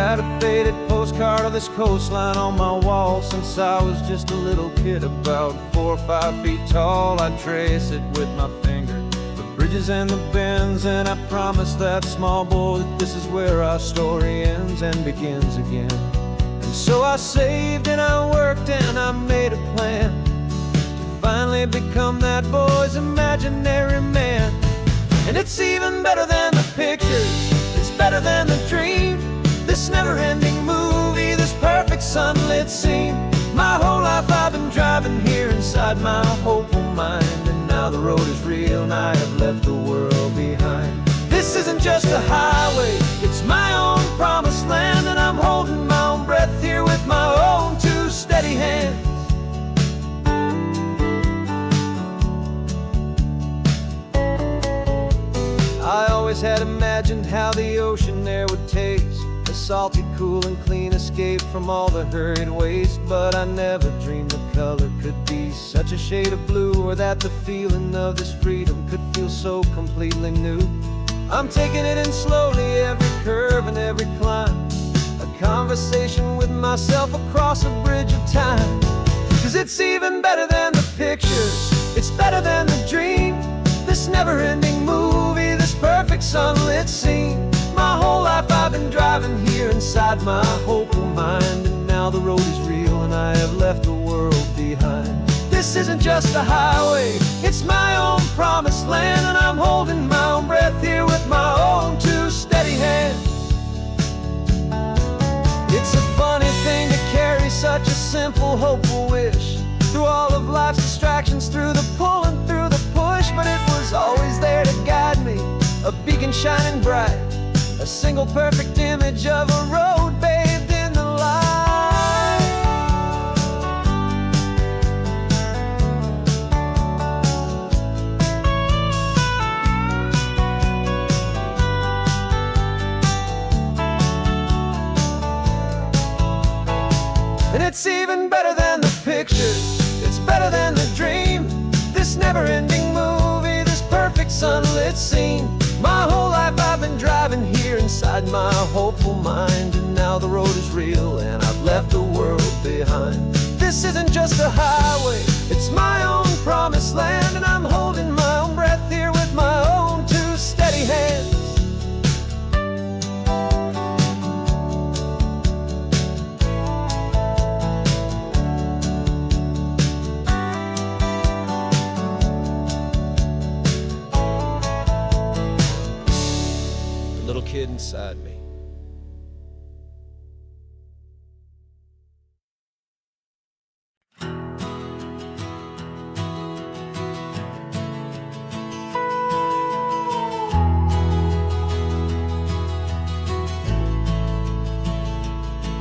had a faded postcard of this coastline on my wall since I was just a little kid, about 4 or 5 feet tall. I'd trace it with my finger, the bridges and the bends, and I promised that small boy that this is where our story ends and begins again. And so I saved and I worked and I made a plan to finally become that boy's imaginary man. And it's even better than the pictures, it's better than the dream, this never-ending movie, this perfect sunlit scene. My whole life I've been driving here inside my hopeful mind, and now the road is real and I have left the world behind. This isn't just a highway, it's my own promised land, and I'm holding my own breath here with my own 2 steady hands. I always had imagined how the ocean air would taste, a salty, cool and clean escape from all the hurried waste. But I never dreamed the color could be such a shade of blue, or that the feeling of this freedom could feel so completely new. I'm taking it in slowly, every curve and every climb, a conversation with myself across a bridge of time. 'Cause it's even better than the pictures, it's better than the dream, this never-ending movie, this perfect sunlit scene. My whole life I've been driving here inside my hopeful mind, and now the road is real and I have left the world behind. This isn't just a highway, it's my own promised land, and I'm holding my own breath here with my own 2 steady hands. It's a funny thing to carry such a simple, hopeful wish through all of life's distractions, through the pull and through the push, but it was always there to guide me, a beacon shining bright, a single perfect image of a road bathed in the light. And it's even better than the pictures, it's better than the dream, this never-ending movie, this perfect sunlit scene. My whole life I've been driving here inside my hopeful mind, and now the road is real and I've left the world behind. This isn't just a highway, it's my own promised land, and I'm holding my own breath here with my own 2 steady hands. Little kid inside me.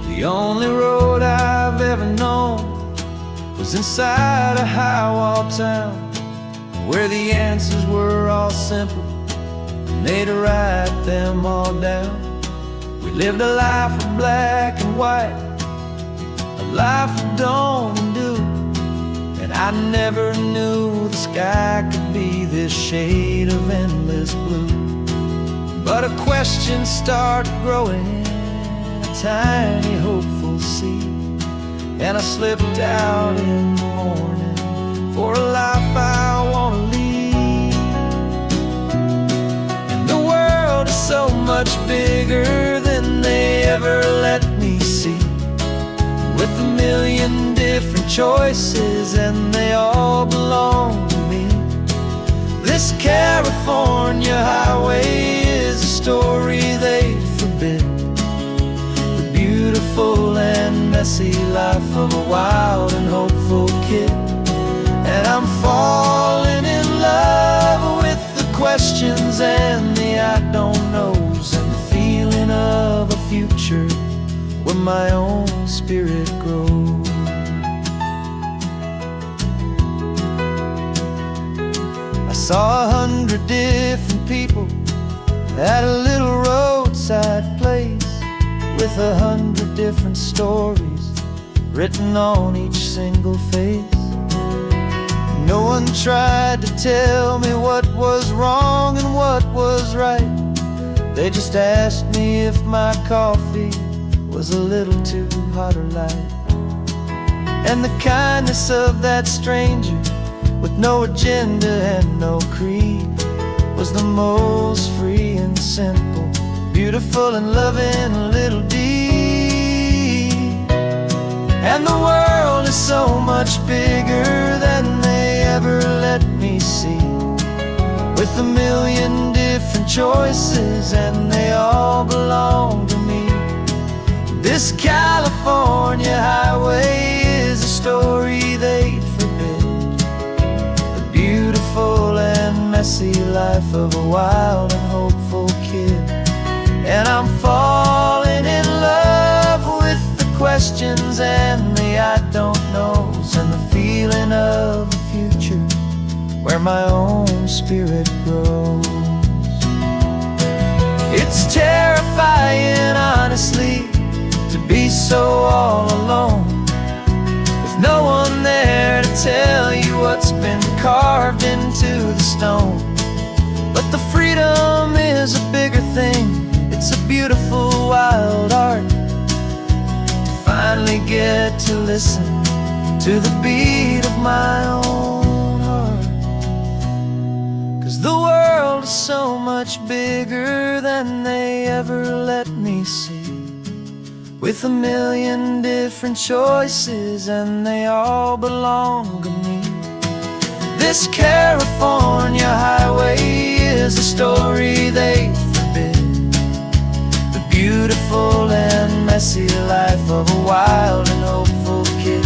The only road I've ever known was inside a high-wall town, where the answers were all simple, they'd write them all down. We lived a life of black and white, a life of dawn and dew, and I never knew the sky could be this shade of endless blue. But a question started growing, a tiny hopeful seed, and I slipped out in the morning for a life I want to lead. So much bigger than they ever let me see, with a million different choices and they all belong to me. This California highway is a story they forbid, the beautiful and messy life of a wild and hopeful kid. And I'm falling in love with the questions and the I don't knows, and the feeling of a future where my own spirit grows. I saw 100 different people at a little roadside place, with 100 different stories written on each single face. No one tried to tell me what was wrong and what was right. They just asked me if my coffee was a little too hot or light. And the kindness of that stranger, with no agenda and no creed, was the most free and simple, beautiful and loving little deed. And the world is so much bigger than they ever let me see, with a million different choices and they all belong to me. This California highway is a story they'd forbid, the beautiful and messy life of a wild and hopeful kid. And I'm falling in love with the questions and the I don't knows, and the feeling of a future where my own spirit grows. It's terrifying, honestly, to be so all alone, with no one there to tell you what's been carved into the stone. But the freedom is a bigger thing, it's a beautiful wild art, to finally get to listen to the beat of my own heart. 'Cause the world is so much bigger than they ever let me see, with a million different choices and they all belong to me. This California highway is a story they forbid, the beautiful and messy life of a wild and hopeful kid.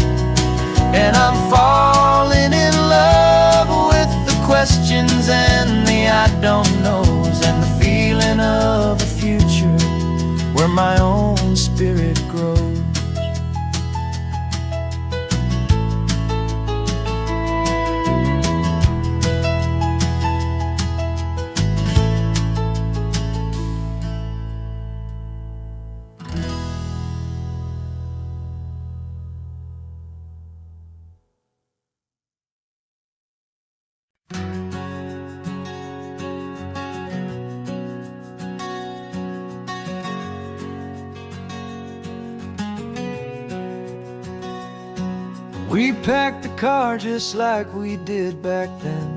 And I'm falling in love with the questions and the I don't knows, and the feeling of a future where my own spirit grows. We packed the car just like we did back then,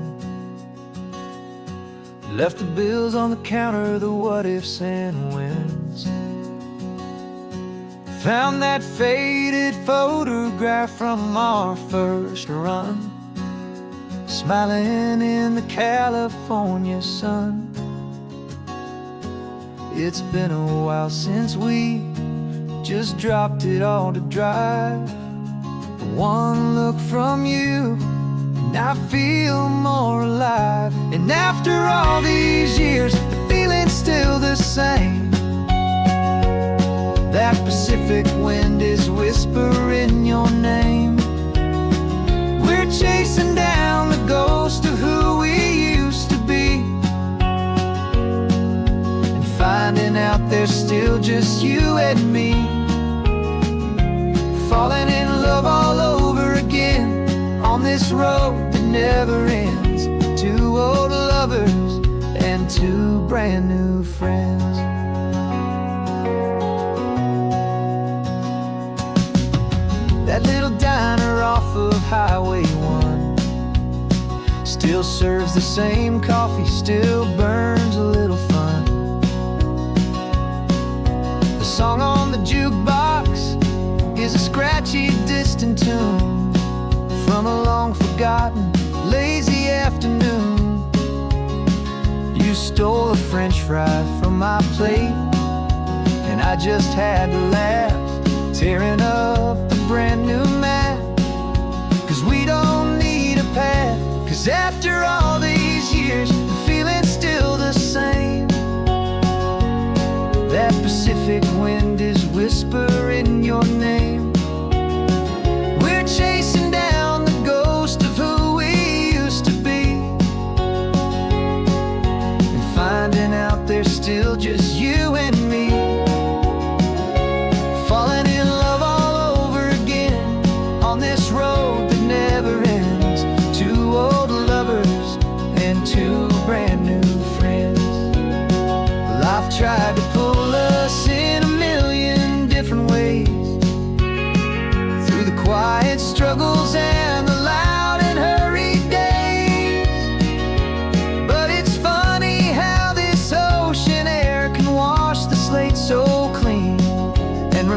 left the bills on the counter, the what ifs and whens. Found that faded photograph from our first run, smiling in the California sun. It's been a while since we just dropped it all to drive. One look from you and I feel more alive. And after all these years, the feeling's still the same. That Pacific wind is whispering your name. We're chasing down the ghost of who we used to be, and finding out there's still just you and me. Falling in love all over again on this road that never ends. Two old lovers and two brand new friends. That little diner off of Highway 1 still serves the same coffee, still burns a little fun. The song on the jukebox is a scratchy, distant tune from a long-forgotten, lazy afternoon. You stole a French fry from my plate, and I just had to laugh, tearing up the brand new map. 'Cause we don't need a path, 'cause after all these years, the feeling's still the same. That Pacific wind is whispering your name. We're chasing down the ghost of who we used to be, and finding out there's still just you and me. Falling in love all over again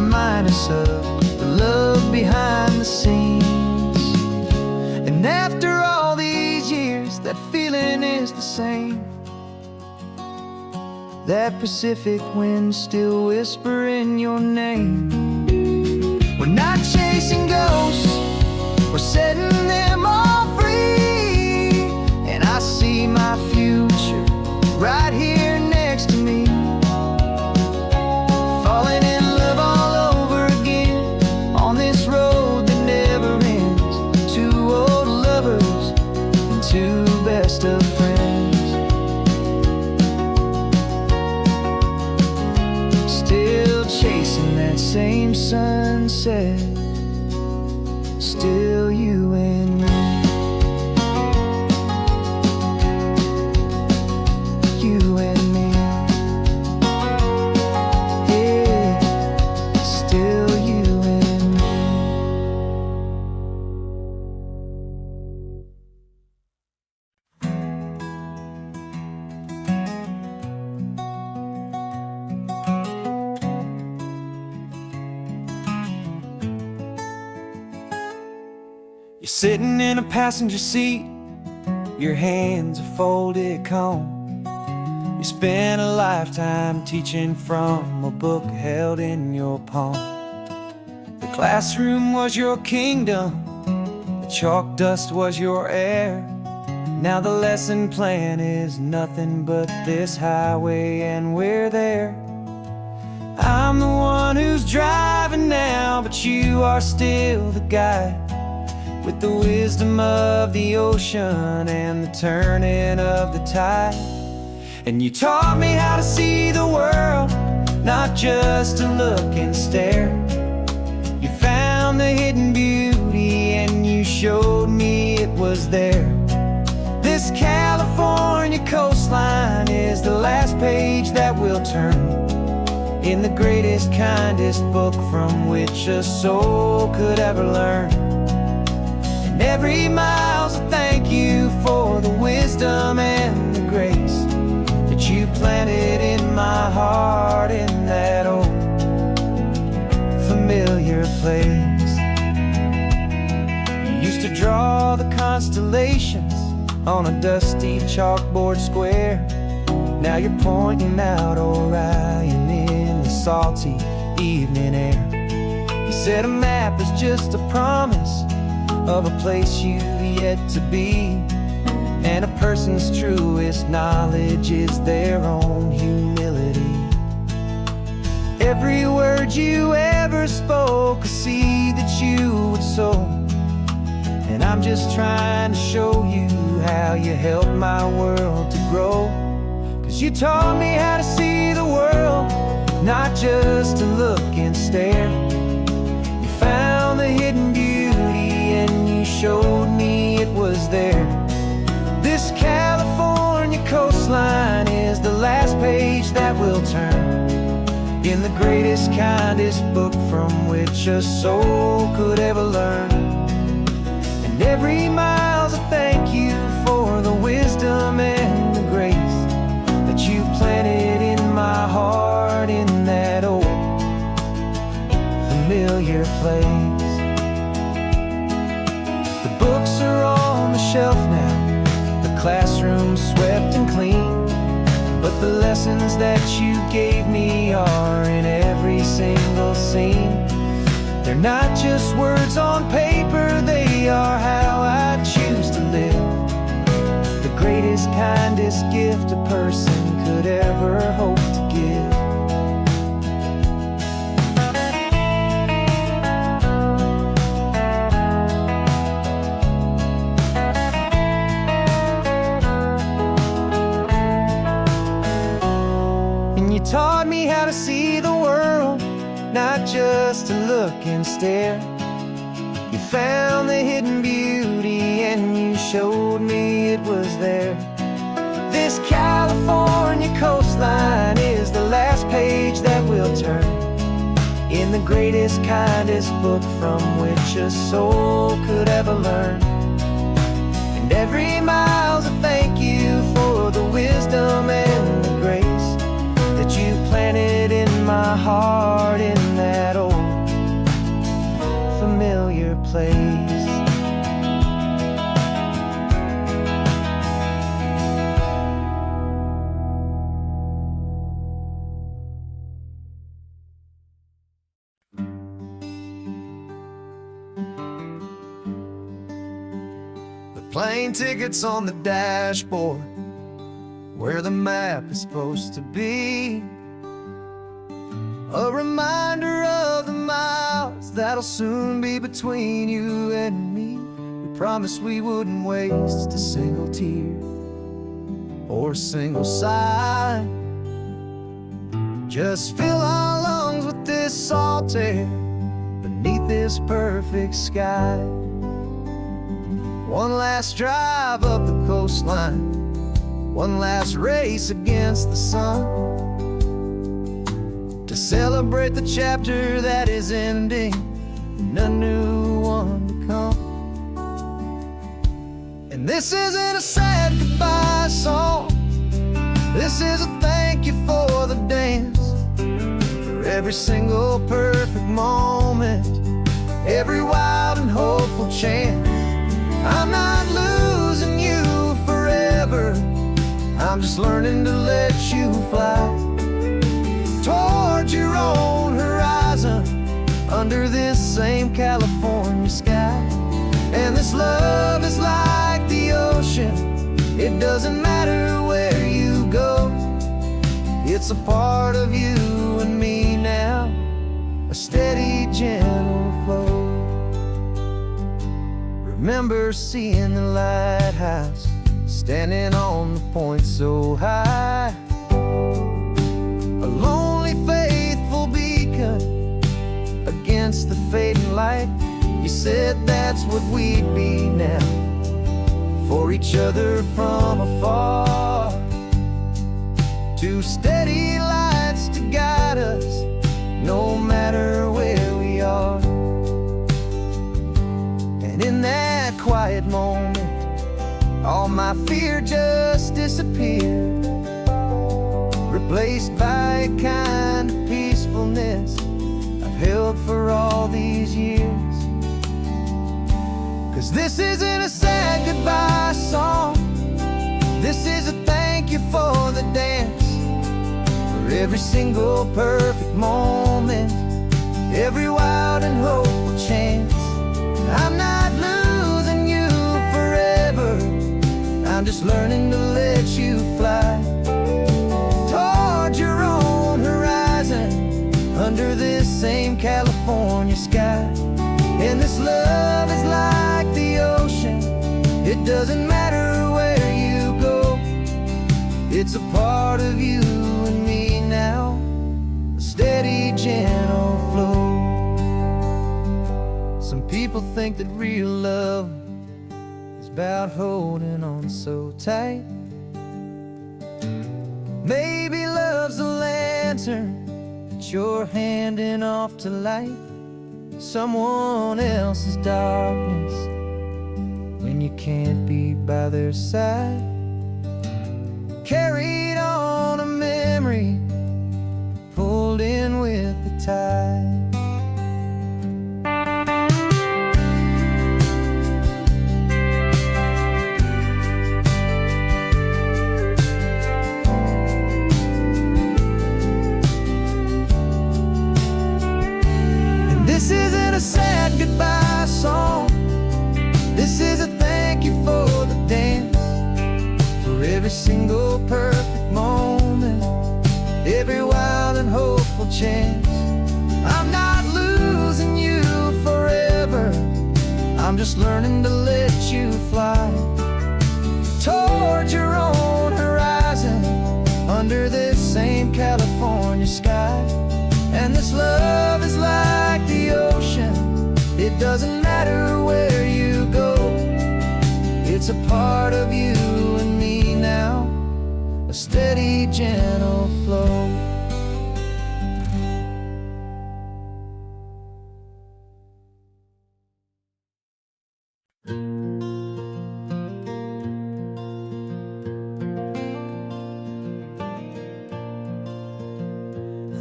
remind us of the love behind the scenes. And after all these years, that feeling is the same. That Pacific wind still whispering your name. We're not chasing ghosts, we're setting them all free. And I see my future right here next to me, falling in love all over again on this road that never ends. Two old lovers and two best of friends, still chasing that same sunset. Still you and me, you and me, yeah, still you and me. You're sitting in a passenger seat, your hands are folded calm. You spent a lifetime teaching from a book held in your palm. The classroom was your kingdom, the chalk dust was your air. Now the lesson plan is nothing but this highway and we're there. I'm the one who's driving now, but you are still the guide, with the wisdom of the ocean and the turning of the tide. And you taught me how to see the world, not just to look and stare. You found the hidden beauty and you showed me it was there. This California coastline is the last page that we'll turn in the greatest, kindest book from which a soul could ever learn. And every mile's a thank you for the wisdom and the grace that you planted in my heart in that old familiar place. You used to draw the constellations on a dusty chalkboard square. Now you're pointing out Orion in the salty evening air. You said a map is just a promise of a place you've yet to be, and a person's truest knowledge is their own humility. Every word you ever spoke, a seed that you would sow, and I'm just trying to show you how you helped my world to grow. 'Cause you taught me how to see the world, not just to look and stare. You found the hidden beauty and you showed me it was there. This California coastline is the last page that we'll turn in the greatest, kindest book from which a soul could ever learn. And every mile's a thank you for the wisdom and the grace that you planted in my heart in that old familiar place. The books are on the shelf now, the classroom swept and clean, but the lessons that you gave me are in every single scene. They're not just words on paper, they are how I choose to live. The greatest, kindest gift a person could ever hope to give. And you taught me how to see the world, not just to look and stare. You found the hidden beauty and you showed me it was there. This California coastline is the last page that we'll turn in the greatest, kindest book from which a soul could ever learn. And every mile's a thank you for the wisdom and the grace that you planted in my heart in that old place. The plane ticket's on the dashboard, where the map is supposed to be. A reminder of the miles that'll soon be between you and me. We promised we wouldn't waste a single tear or a single sigh. Just fill our lungs with this salt air beneath this perfect sky. One last drive up the coastline, one last race against the sun, to celebrate the chapter that is ending and a new one to come. And this isn't a sad goodbye song, this is a thank you for the dance, for every single perfect moment, every wild and hopeful chance. I'm not losing you forever, I'm just learning to let you fly toward your own horizon, under this same California sky. And this love is like the ocean, it doesn't matter where you go, it's a part of you and me now, a steady, gentle flow. Remember seeing the lighthouse, standing on the point so high, a lonely, faithful beacon against the fading light. You said that's what we'd be now, for each other from afar. Two steady lights to guide us, no matter where we are. And in that quiet moment, all my fear just disappeared, replaced by a kind of peacefulness I've held for all these years. 'Cause this isn't a sad goodbye song, this is a thank you for the dance, for every single perfect moment, every wild and hopeful chance. I'm not losing you forever, I'm just learning to let you fly toward your own horizon, under this same California sky. And this love is like the ocean, it doesn't matter where you go, it's a part of you and me now, a steady, gentle flow. Some people think that real love is about holding on so tight. Maybe love's a lantern that you're handing off to light someone else's darkness when you can't be by their side. Carried on a memory, pulled in with the tide. This isn't a sad goodbye song, this is a thank you for the dance, for every single perfect moment, every wild and hopeful chance. I'm not losing you forever, I'm just learning to let you fly toward your own horizon, under this same California sky. And this love is like the ocean, it doesn't matter where you go, it's a part of you and me now, a steady, gentle flow.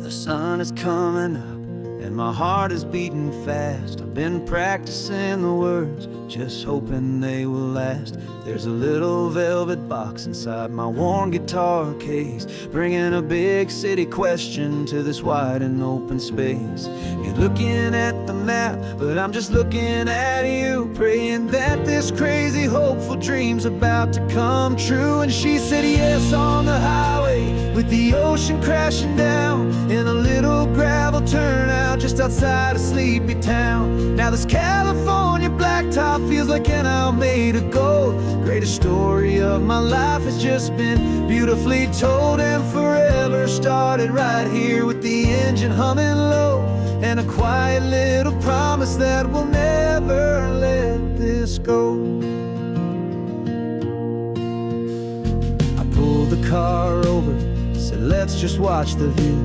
The sun is coming up, and my heart is beating fast. I've been practicing the words, just hoping they will last. There's a little velvet box inside my worn guitar case, bringing a big city question to this wide and open space. You're looking at the map, but I'm just looking at you, praying that this crazy hopeful dream's about to come true. And she said yes on the highway, with the ocean crashing down in a little gravel turnout just outside a sleepy town. Now this California blacktop feels like an isle made of gold. Greatest story of my life has just been beautifully told, and forever started right here with the engine humming low, and a quiet little promise that we'll never let this go. I pulled the car over, said let's just watch the view.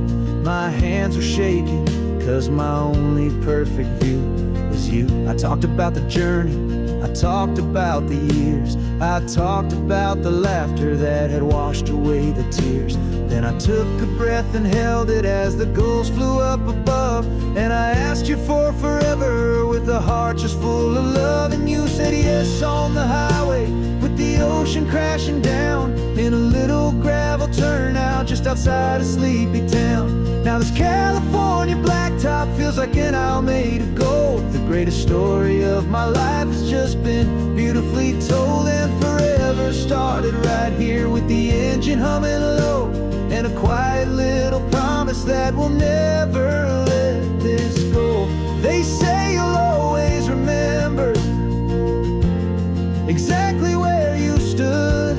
My hands were shaking, cause my only perfect view was you. I talked about the journey, I talked about the years, I talked about the laughter that had washed away the tears. Then I took a breath and held it as the gulls flew up above, and I asked you for forever with a heart just full of love. And you said yes on the highway, with the ocean crashing down in a little gravel turnout just outside a sleepy town. Now this California blacktop feels like an isle made of gold. The greatest story of my life has just been beautifully told, and forever started right here with the engine humming low, and a quiet little promise that we'll never let this go. They say you'll always remember exactly where you stood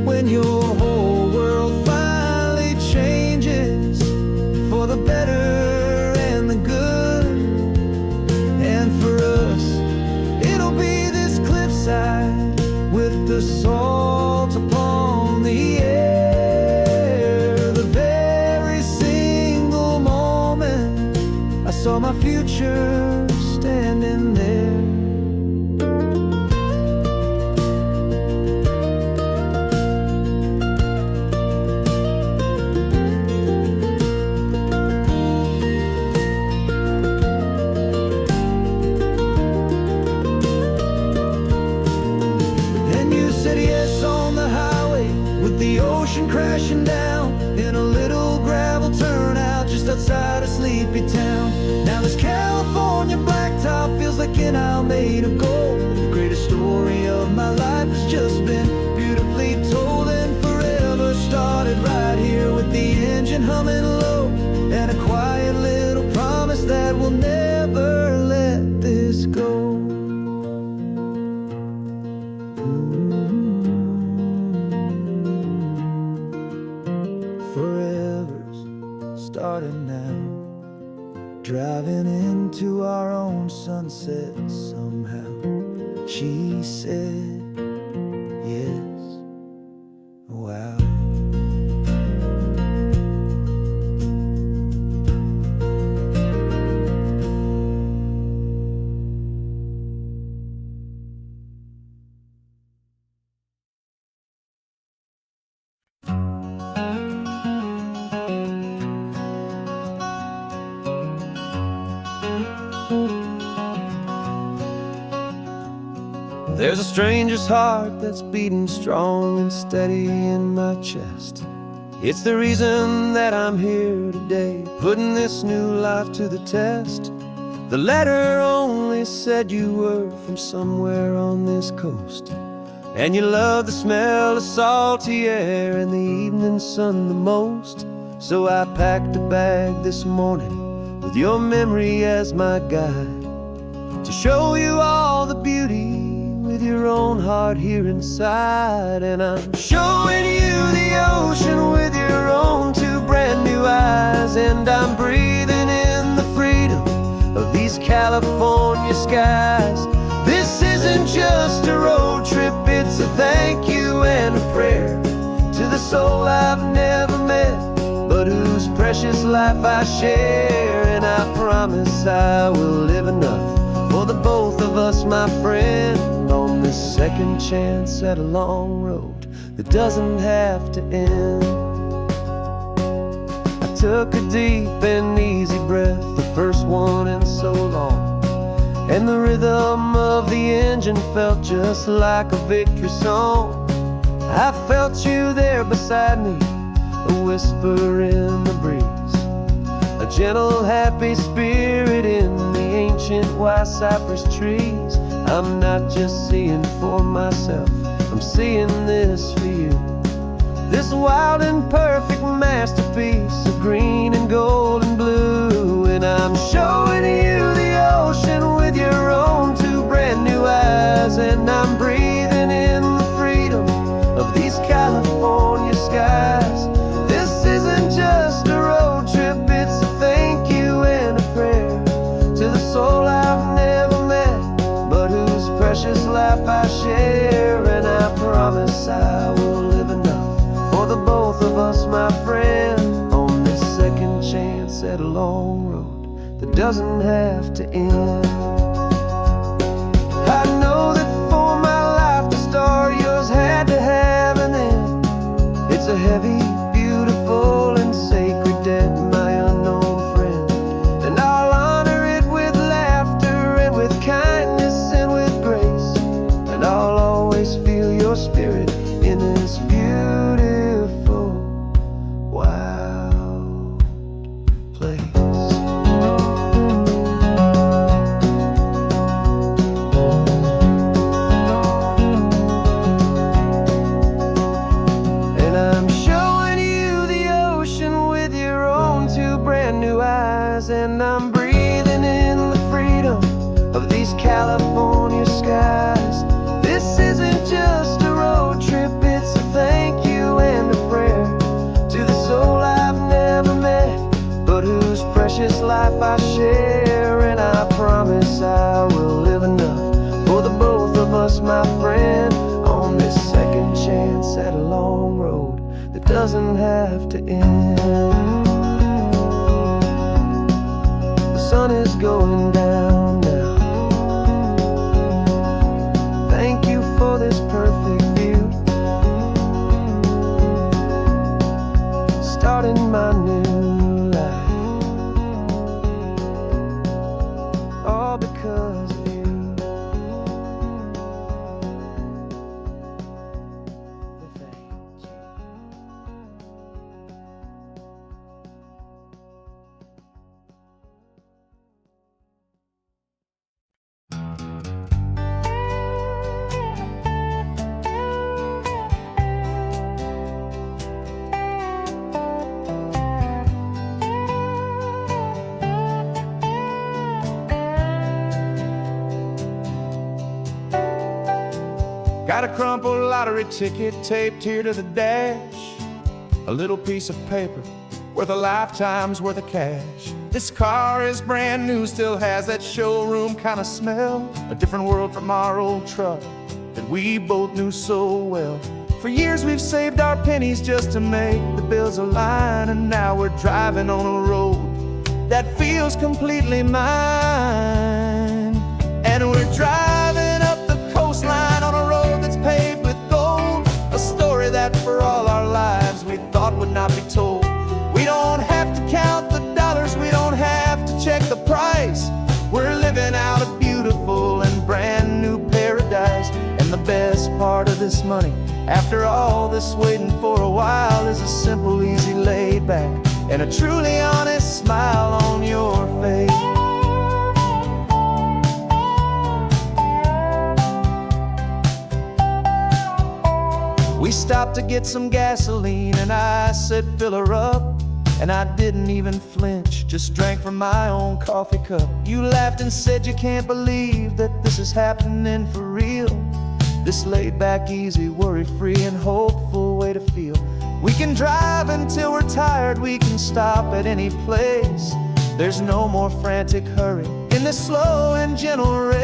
when your whole world finally changes for the better and the good. And for us, it'll be this cliffside with the salt upon the air. The very single moment I saw my future standing there. Crashing down in a little gravel turnout just outside a sleepy town. Now this California blacktop feels like an isle made of gold. The greatest story of my life has just been beautifully told, and forever started right here with the engine humming low, and a quiet little promise that we'll never let this go. Forever's started now, driving into our own sunset somehow. She said yes, wow. There's a stranger's heart that's beating strong and steady in my chest. It's the reason that I'm here today, putting this new life to the test. The letter only said you were from somewhere on this coast, and you love the smell of salty air and the evening sun the most. So I packed a bag this morning with your memory as my guide, to show you all the beauty with your own heart here inside. And I'm showing you the ocean with your own two brand new eyes, and I'm breathing in the freedom of these California skies. This isn't just a road trip, it's a thank you and a prayer to the soul I've never met, but whose precious life I share. And I promise I will live enough for the both of us, my friend, on this second chance at a long road that doesn't have to end. I took a deep and easy breath, the first one the rhythm of the engine felt just like a victory song. I felt you there beside me, a whisper in the breeze, a gentle, happy spirit in the ancient white cypress trees. I'm not just seeing for myself, I'm seeing this for you. This wild and perfect masterpiece of green and gold and blue. And I'm showing you the ocean with your own two brand new eyes. And I'm breathing in the freedom of these California skies. This isn't just a road trip, it's a thank you and a prayer to the soul I've never met, but whose precious life I share. And I promise I will live enough for the both of us, my friend, on this second chance at a long road that doesn't have to end. I know that for my life to start, yours had to have an end. It's a heavy, beautiful, and sacred debt, my unknown friend, and I'll honor it with laughter and with kindness and with grace, and I'll always feel your spirit in this beautiful, wild place. And I'm showing you the ocean with your own two brand new eyes. And I'm breathing in the freedom of these California skies. This isn't just a road trip, it's a thank you and a prayer to the soul I've never met, but whose precious life I share. And I promise I will live enough for the both of us, my friend, on this second chance at a long road that doesn't have to end. The sun is going down now. Thank you for this perfect view, starting my new life, all because of you. Thank you. Got a crumpled lottery ticket taped here to the dash, a little piece of paper worth a lifetime's worth of cash. This car is brand new, still has that showroom kind of smell, a different world from our old truck that we both knew so well. For years we've saved our pennies just to make the bills align, and now we're driving on a road that feels completely mine. And we're driving up the coastline on a road that's paved with gold, a story that for all our lives we thought would not be told. We don't have to count the dollars, we don't have to check the price. We're living out a beautiful and brand new paradise. And the best part of this money, after all this waiting for a while, is a simple, easy, laid back, and a truly honest smile on your face. We stopped to get some gasoline, and I said, fill her up. And I didn't even flinch, just drank from my own coffee cup. You laughed and said you can't believe that this is happening for real. This laid back, easy, worry-free and hopeful way to feel. We can drive until we're tired, we can stop at any place. There's no more frantic hurry in this slow and gentle race.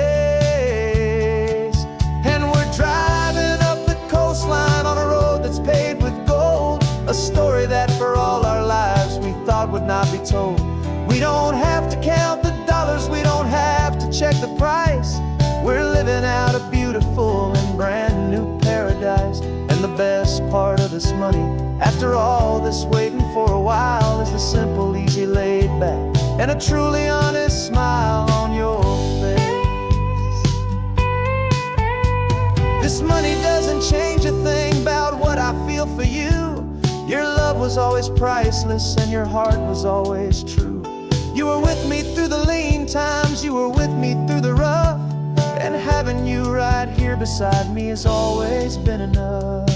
And we're driving up the coastline on a road that's paved with gold, a story that for all our lives we thought would not be told. We don't have to count the dollars, we don't have to check the price. We're living out a beautiful and brand new paradise. And the best part of this money, after all this waiting for a while, is the simple, easy, laid back, and a truly honest smile on your face. This money doesn't change a thing about what I feel for you. Your love was always priceless and your heart was always true. You were with me through the lean times, you were with me through the rough, and having you right here beside me has always been enough.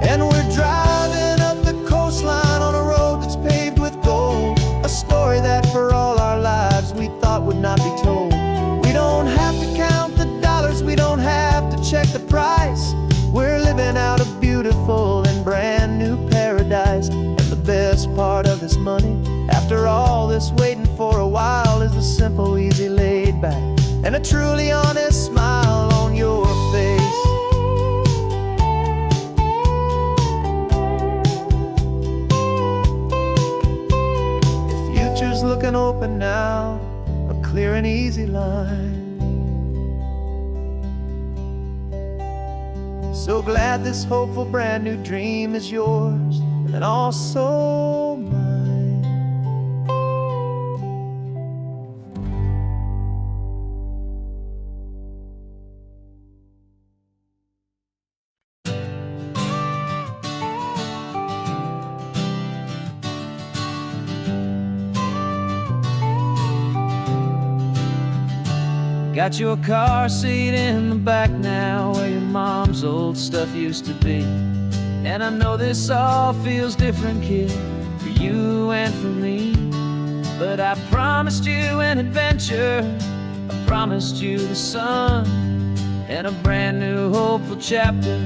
And we're driving up the coastline on a road that's paved with gold, a story that for all our lives we thought would not be told. We don't have to count the dollars, we don't have to check the price. We're living out a beautiful and brand new paradise. And the best part of this money, after all this waiting for a while, is a simple, easy, laid back, and a truly honest smile on your face. Future's looking open now, a clear and easy line. So glad this hopeful brand new dream is yours and also mine. Got your car seat in the back now, where your mom's old stuff used to be. And I know this all feels different, kid, for you and for me. But I promised you an adventure, I promised you the sun, and a brand new hopeful chapter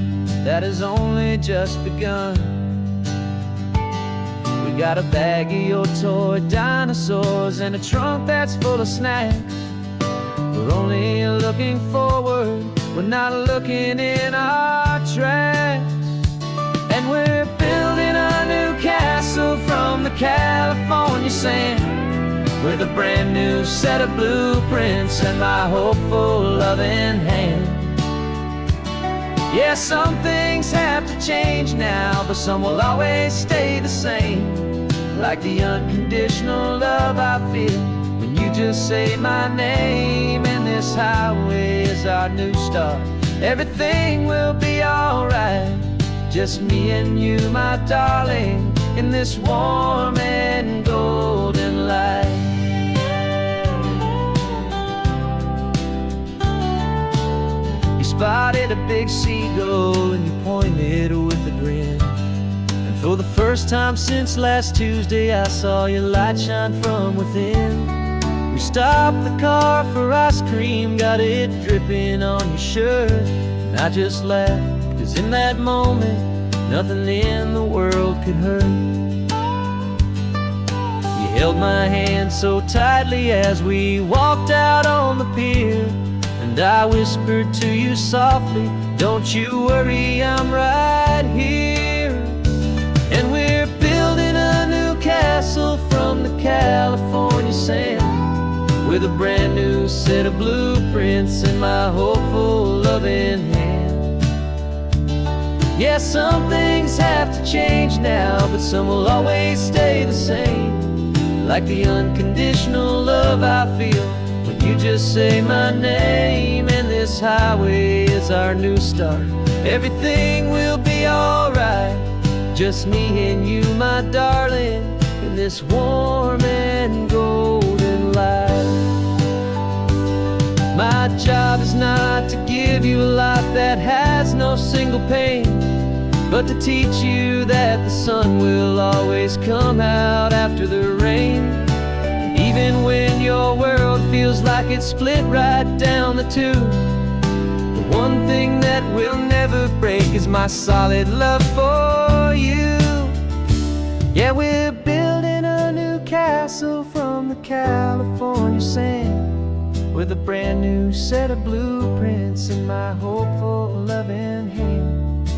that has only just begun. We got a bag of your toy dinosaurs and a trunk that's full of snacks. We're only looking forward, we're not looking in our tracks. And we're building a new castle from the California sand, with a brand new set of blueprints and my hopeful loving hand. Yeah, some things have to change now, but some will always stay the same. Like the unconditional love I feel when you just say my name. And this highway is our new start, everything will be alright. Just me and you, my darling, in this warm and golden light. You spotted a big seagull and you pointed with a grin. And for the first time since last Tuesday, I saw your light shine from within. We stopped the car for ice cream, got it dripping on your shirt. And I just laughed, 'cause in that moment, nothing in the world could hurt. You held my hand so tightly as we walked out on the pier, and I whispered to you softly, don't you worry, I'm right here. And we're building a new castle from the California sand, with a brand new set of blueprints in my hopeful loving hand. Yeah, some things have to change now, but some will always stay the same. Like the unconditional love I feel when you just say my name. And this highway is our new start, everything will be alright. Just me and you, my darling, in this warm and golden light. My job is not to give you a life that has no single pain, but to teach you that the sun will always come out after the rain. Even when your world feels like it's split right down the two, the one thing that will never break is my solid love for you. Yeah, we're building a new castle from the California sand, with a brand new set of blueprints in my hopeful loving hand.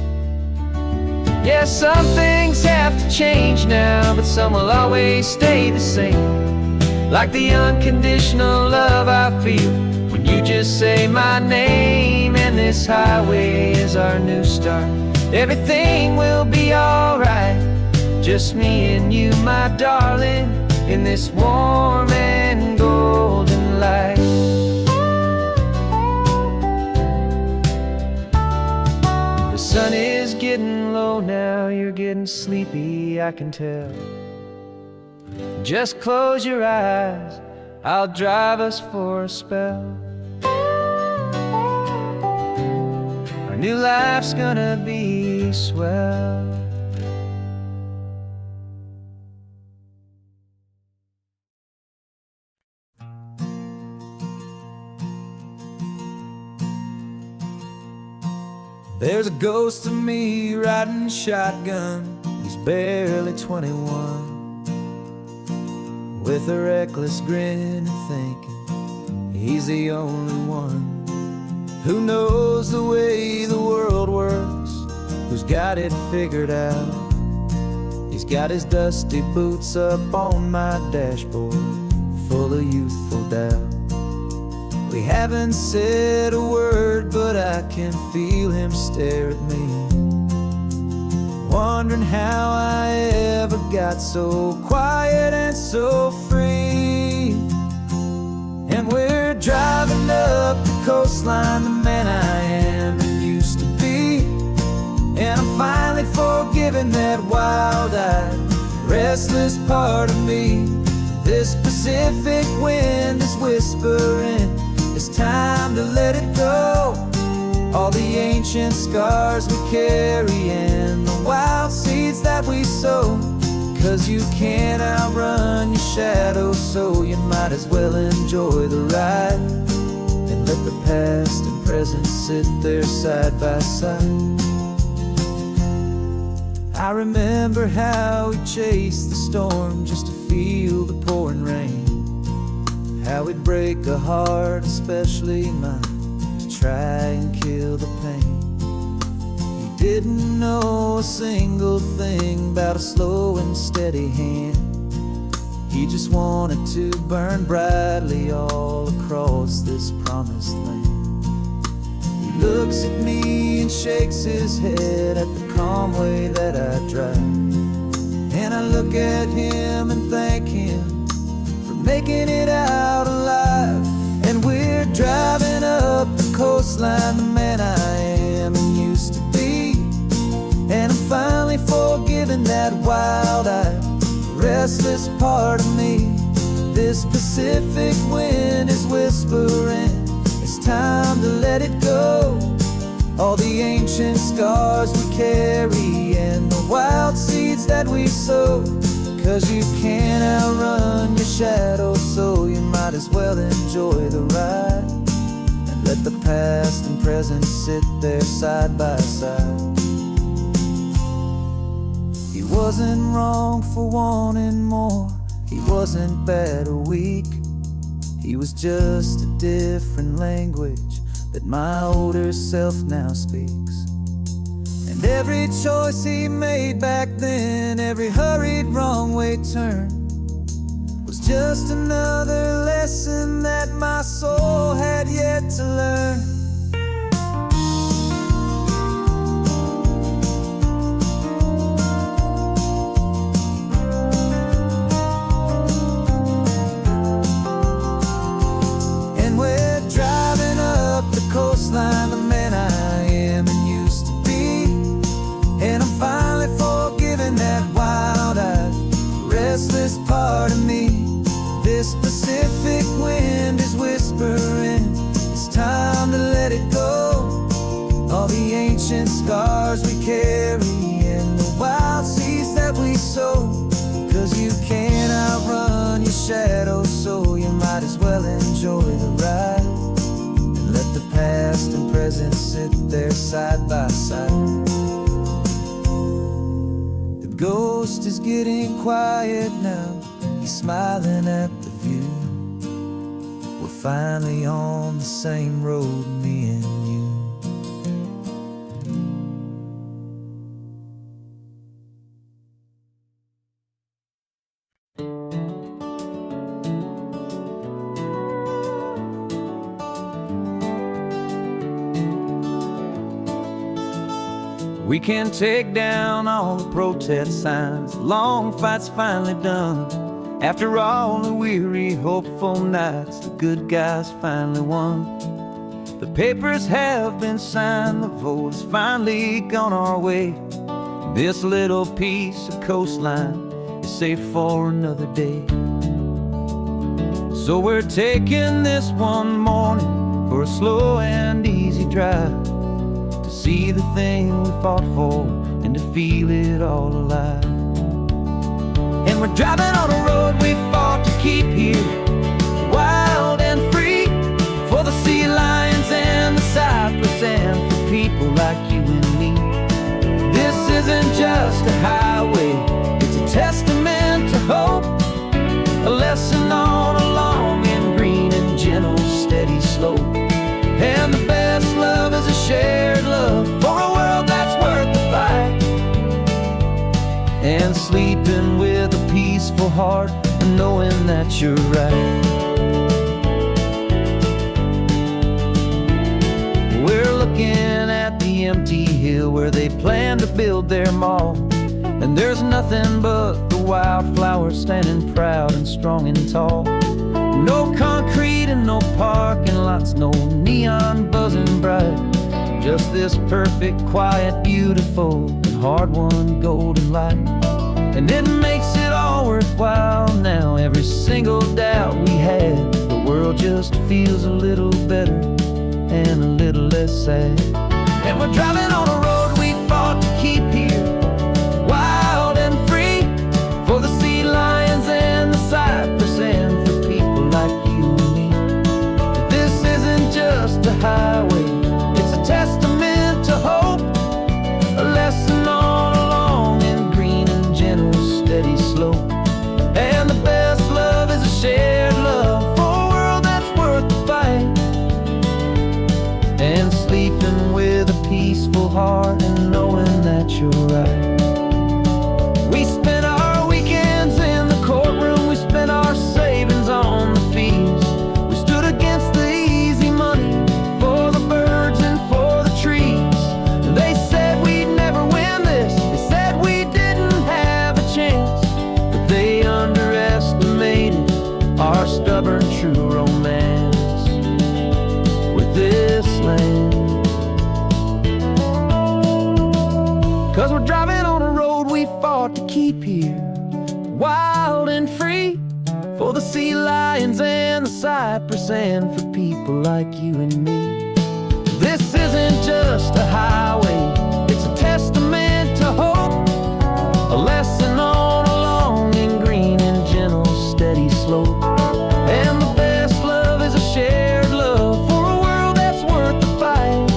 Yeah, some things have to change now, but some will always stay the same. Like the unconditional love I feel when You just say my name, and this highway is our new start. Everything will be alright, just me and you, my darling, in this warm and golden light. The sun is getting low now, you're getting sleepy, I can tell. Just close your eyes, I'll drive us for a spell. Our new life's gonna be swell. There's a ghost of me riding shotgun. He's barely 21, with a reckless grin and thinking he's the only one who knows the way the world works, who's got it figured out. He's got his dusty boots up on my dashboard, full of youthful doubt. We haven't said a word, but I can feel him stare at me, wondering how I ever got so quiet and so free. And we're driving up the coastline, the man I am and used to be. And I'm finally forgiving that wild-eyed, restless part of me. This Pacific wind is whispering, it's time to let it go. All the ancient scars we carry and the wild seeds that we sow. 'Cause you can't outrun your shadow, so you might as well enjoy the ride and let the past and present sit there side by side. I remember how we chased the storm just to feel the pouring rain, how we'd break a heart, especially mine, to try and kill the pain. He didn't know a single thing about a slow and steady hand. He just wanted to burn brightly all across this promised land. He looks at me and shakes his head at the calm way that I drive, and I look at him and thank him for making it out alive. And we're driving up the coastline, the man I am and used to be. And I'm finally forgiving that wild-eyed, restless part of me. This Pacific wind is whispering, it's time to let it go. All the ancient scars we carry and the wild seeds that we sow. 'Cause you can't outrun your shadow, so you might as well enjoy the ride and let the past and present sit there side by side. He wasn't wrong for wanting more, he wasn't bad or weak. He was just a different language that my older self now speaks. And every choice he made back then, every hurried wrong way turn, was just another lesson that my soul had yet to learn. And we're driving up the coastline, the man I am and used to be. And I'm finally forgiving that wild-eyed, restless part of me. This Pacific wind is whispering, it's time to let it go. All the ancient scars we carry and the wild seeds that we sow. 'Cause you can't outrun your shadow, so you might as well enjoy the ride and let the past and present sit there side by side. The ghost is getting quiet now, he's smiling at the view. We're finally on the same road, me and you. We can take down all the protest signs. Long fight's finally done. After all the weary, hopeful nights, the good guys finally won. The papers have been signed, the vote's finally gone our way. This little piece of coastline is safe for another day. So we're taking this one morning for a slow and easy drive, to see the thing we fought for and to feel it all alive. And we're driving on a road we fought to keep here, wild and free, for the sea lions and the cypress and for people like you and me. This isn't just a highway, it's a testament to hope, a lesson on a long and green and gentle steady slope. And the best love is a shared love for a world that's worth the fight, and sleeping with a peaceful heart and knowing that you're right. We're looking at the empty hill where they plan to build their mall, and there's nothing but the wildflowers standing proud and strong and tall. No concrete and no parking lots, no neon buzzing bright, just this perfect, quiet, beautiful, and hard-won golden light. And it makes it all worthwhile now. Every single doubt we had, the world just feels a little better and a little less sad. And we're driving on a road we fought to keep here, wild and free, for the sea lions and the cypress and for people like you and me. This isn't just a highway, it's a testament to hope, a lesson on a long and green and gentle steady slope. And the best love is a shared love for a world that's worth the fight, and sleeping with a peaceful heart and knowing that you're right. We spent our weekends in the courtroom, we spent our savings on the fees. We stood against the easy money for the birds and for the trees. They said we'd never win this, they said we didn't have a chance, but they underestimated our stubborn true romance with this land. 'Cause we're driving on a road we fought to keep here, wild and free, for the sea lions and the cypress and for people like you and me. This isn't just a highway, it's a testament to hope, a lesson on a long and green and gentle steady slope. And the best love is a shared love for a world that's worth the fight,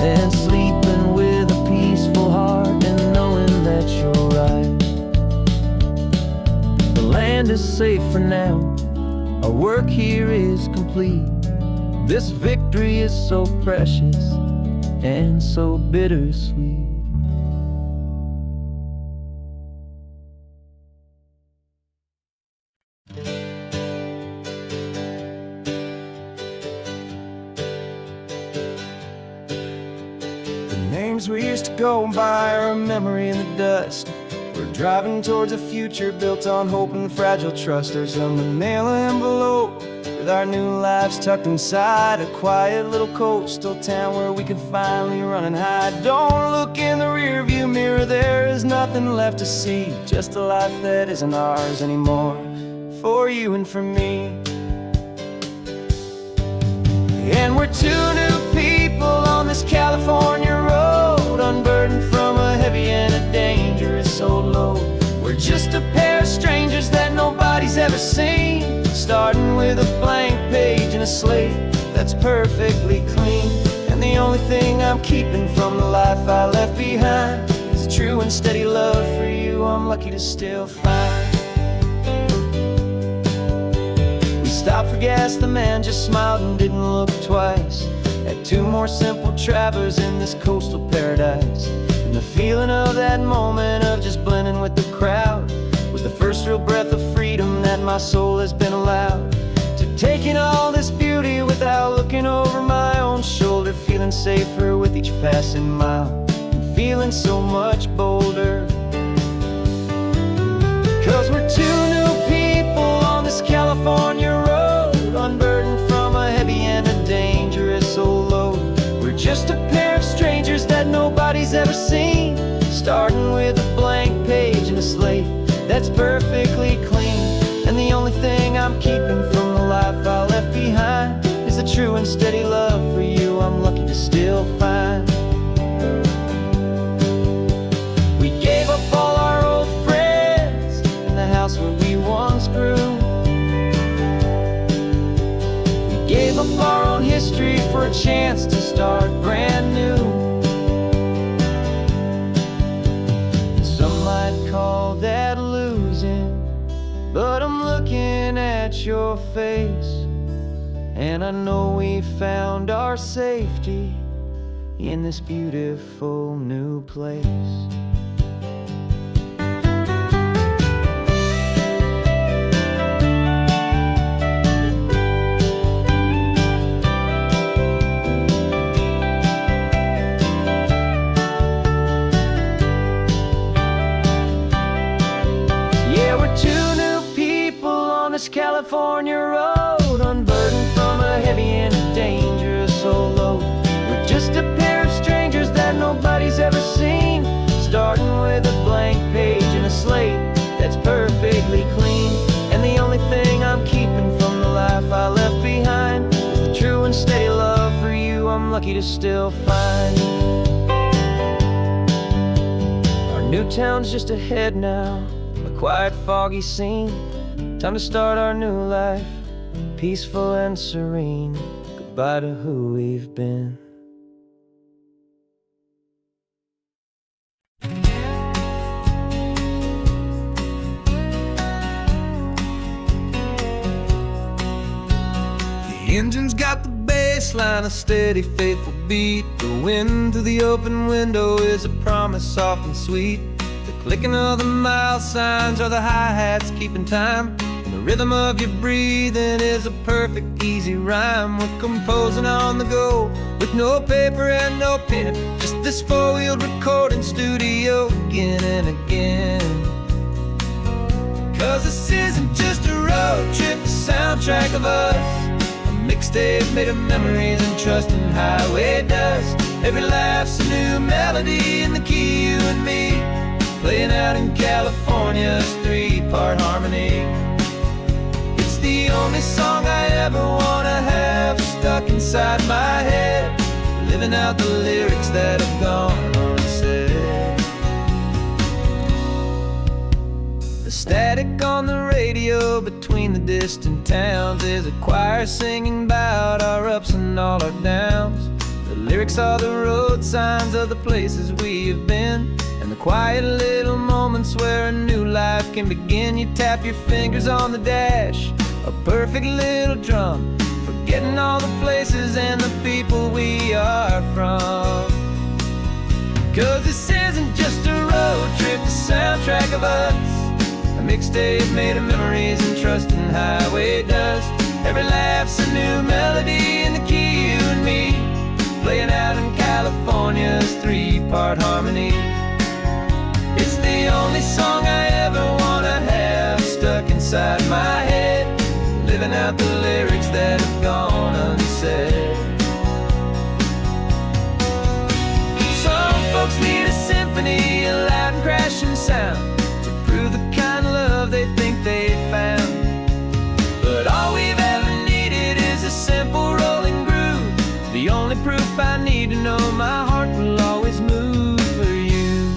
and sleeping with a peaceful heart and knowing that you're right. The land is safe for now, our work here is complete. This victory is so precious and so bittersweet. Names we used to go by are a memory in the dust. We're driving towards a future built on hope and fragile trust. There's a manila envelope with our new lives tucked inside, a quiet little coastal town where we can finally run and hide. Don't look in the rearview mirror, there is nothing left to see, just a life that isn't ours anymore, for you and for me. And we're two new people on this California road, unburdened from a heavy and a dangerous old load. We're just a pair of strangers that nobody's ever seen, starting with a blank page and a slate that's perfectly clean. And the only thing I'm keeping from the life I left behind is a true and steady love for you I'm lucky to still find. We stopped for gas, the man just smiled and didn't look twice. Had two more simple travelers in this coastal paradise, and the feeling of that moment of just blending with the crowd was the first real breath of freedom that my soul has been allowed to take in all this beauty without looking over my own shoulder, feeling safer with with each passing mile, and feeling so much bolder. 'Cause we're two new people on this California road, unburdened from a heavy and a dangerous old load. We're just a pair of strangers that nobody's ever seen, starting with a blank page and a slate that's perfectly clean. And the only thing I'm keeping from the life I left behind is the true and steady love for you I'm lucky to still find. We gave up all our old friends in the house where we once grew. We gave up our own history for a chance to start brand new. Some might call that losing, but I'm looking at your face, and I know we found our safety in this beautiful new place. Yeah, we're two new people on this California road, unburdened from a heavy and a dangerous old load. We're just a pair of strangers that nobody's ever seen, starting with a blank page and a slate that's perfectly clean. And the only thing I'm keeping from the life I left behind is the true and steady love for you I'm lucky to still find. Our new town's just ahead now, a quiet, foggy scene. Time to start our new life, peaceful and serene. Goodbye to who we've been. The engine's got the bass line, a steady, faithful beat. The wind through the open window is a promise soft and sweet. The clicking of the mile signs are the hi-hats keeping time, and the rhythm of your breathing is a perfect, easy rhyme. We're composing on the go with no paper and no pen, just this four-wheeled recording studio again and again. 'Cause this isn't just a road trip, the soundtrack of us, a mixtape made of memories and trust in highway dust. Every laugh's a new melody in the key, you and me, playing out in California's three-part harmony. It's the only song I ever wanna have stuck inside my head, living out the lyrics that have gone unsaid. The static on the radio between the distant towns is a choir singing about our ups and all our downs. The lyrics are the road signs of the places we have been, and the quiet little moments where a new life can begin. You tap your fingers on the dash, a perfect little drum, forgetting all the places and the people we are from. 'Cause this isn't just a road trip, the soundtrack of us, a mixtape made of memories and trust in highway dust. Every laugh's a new melody in the key, you and me, playing out in California's three-part harmony. It's the only song I ever wanna have stuck inside my head, living out the lyrics that have gone unsaid. Some folks need a symphony, a loud and crashing sound, to prove the kind of love they think they found. But all we've ever needed is a simple rolling groove, the only proof I need to know my heart will always move for you.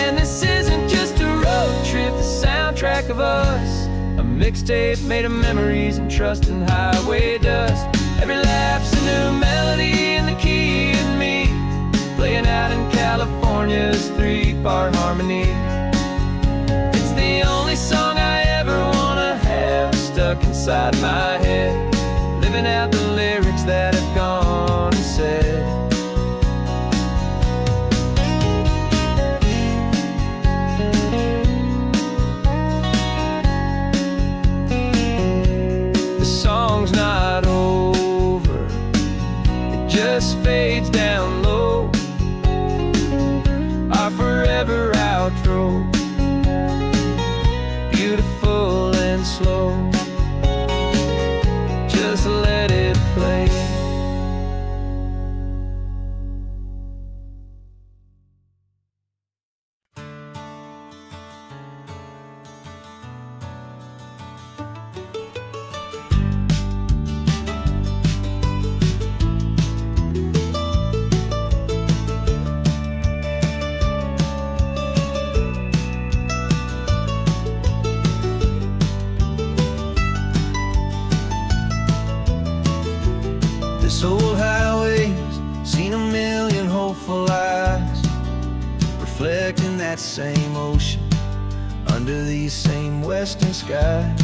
And this isn't just a road trip, the soundtrack of us, a mixtape made of memories and trust in highway dust. Every laugh's a new melody in the key and me, playing out in California's three-part harmony. It's the only song I ever wanna have stuck inside my head, living out the lyrics that have gone unsaid. that same ocean, under these same western skies.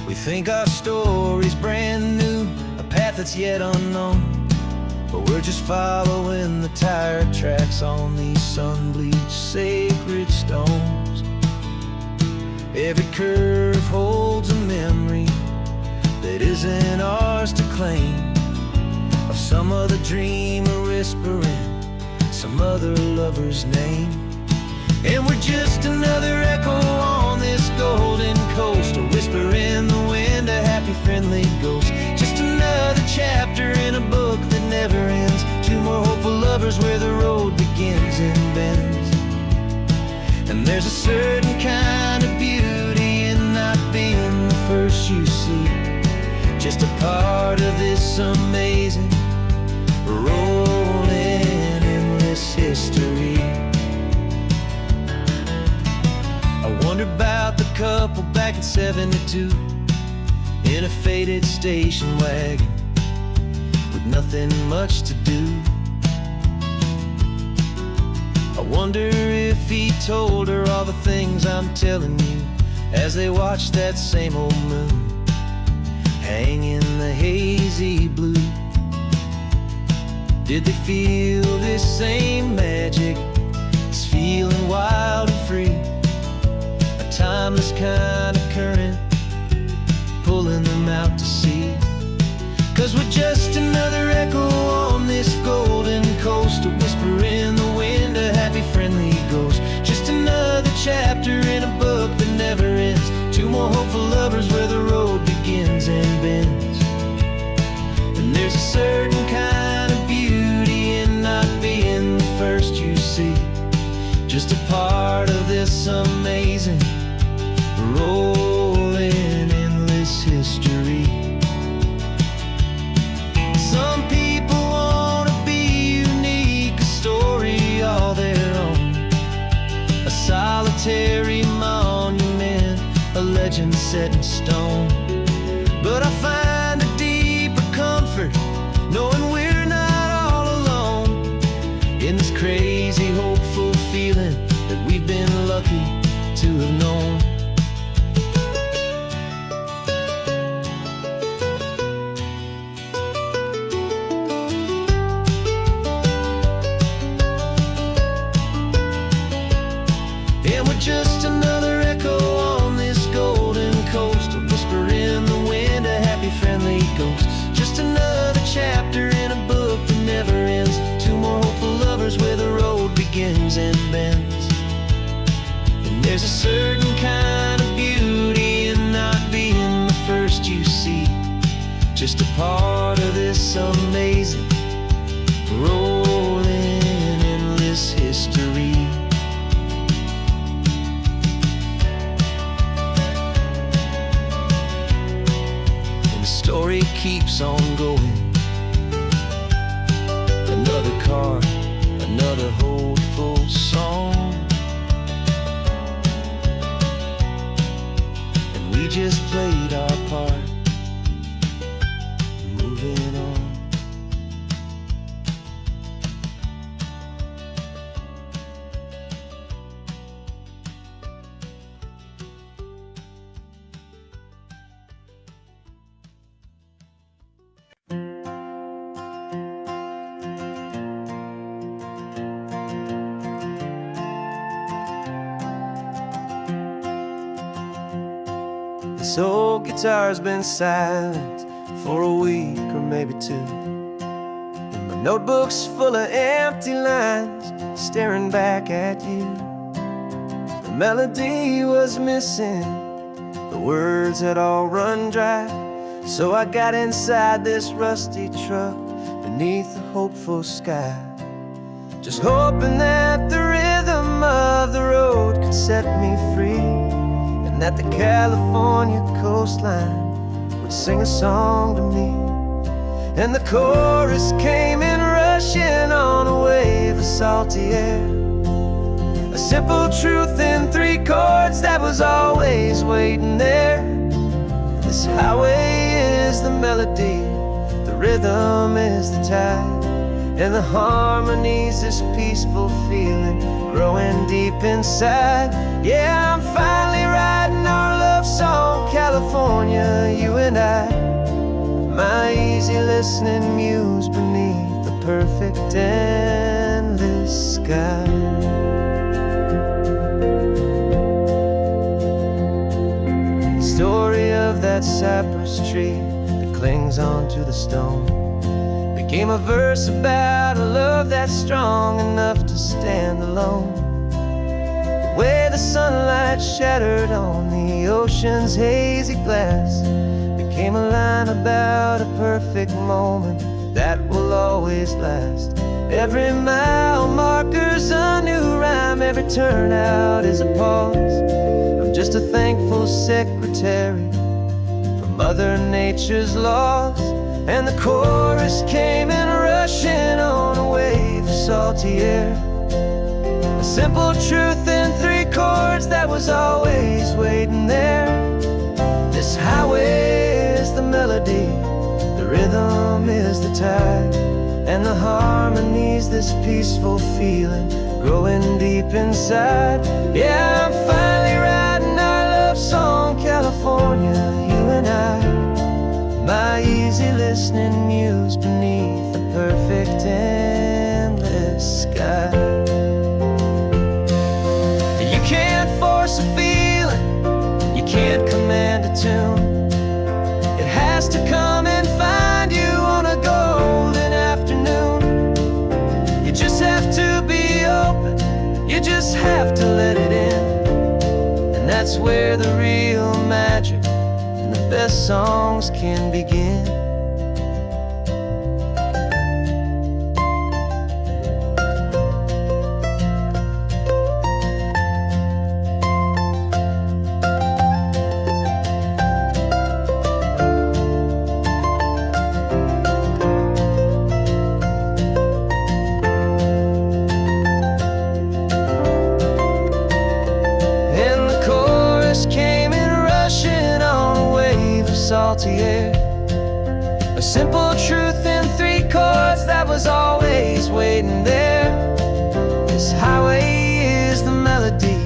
We think our story's brand new, a path that's yet unknown, but we're just following the tire tracks on these sun-bleached sacred stones. Every curve holds a memory that isn't ours to claim, of some other dreamer whispering some other lover's name. And we're just another echo on this golden coast, a whisper in the wind, a happy friendly ghost. Just another chapter in a book that never ends, two more hopeful lovers where the road begins and bends. And there's a certain kind of beauty in not being the first you see, just a part of this amazing rolling endless history. I wonder about the couple back in '72 in a faded station wagon with nothing much to do. I wonder if he told her all the things I'm telling you as they watched that same old moon hang in the hazy blue. Did they feel this same magic, this feeling wild and free, a timeless kind of current pulling them out to sea? 'Cause we're just another echo on this golden coast, a whisper in the wind, a happy friendly ghost. Just another chapter in a book that never ends, two more hopeful lovers where the road begins and bends. And there's a certain kind of beauty in not being the first you see, just a part of this amazing rolling endless history. Some people want to be unique, a story all their own, a solitary monument, a legend set in stone. But I find a deeper comfort knowing we're not all alone in this crazy hopeful feeling that we've been lucky to have known. And we're just another echo on this golden coast, a whisper in the wind, a happy friendly ghost. Just another chapter in a book that never ends, two more hopeful lovers where the road begins and bends. And there's a certain kind of beauty in not being the first you see, just a part of this amazing rolling endless history. Story keeps on going, another car, another hopeful song, and we just played our part, moving on. This old guitar's been silent for a week or maybe two, and my notebook's full of empty lines staring back at you. The melody was missing, the words had all run dry, so I got inside this rusty truck beneath the hopeful sky, just hoping that the rhythm of the road could set me free, and that the California coastline would sing a song to me. And the chorus came in rushing on a wave of salty air, a simple truth in 3 chords that was always waiting there. This highway is the melody, the rhythm is the tide, and the harmony's this peaceful feeling growing deep inside. Yeah, I'm finally writing our love song, California, you and I. My easy listening muse beneath the perfect endless sky. Story of that cypress tree that clings onto the stone became a verse about a love that's strong enough to stand alone. Where the sunlight shattered on the ocean's hazy glass became a line about a perfect moment that will always last. Every mile marker's a new rhyme, every turnout is a pause. I'm just a thankful secretary for Mother Nature's laws. And the chorus came in rushing on a wave of salty air. A simple truth in 3 chords that was always waiting there. This highway is the melody, the rhythm is the tide, and the harmony's this peaceful feeling growing deep inside. Yeah, I'm finally writing our love song, California, you and I. My easy listening muse beneath the perfect endless sky. You can't force a feeling, you can't command a tune. It has to come and find you on a golden afternoon. You just have to be open, you just have to let it in. And that's where the real magic and the best songs can begin. Salty air, a simple truth in 3 chords that was always waiting there. This highway is the melody,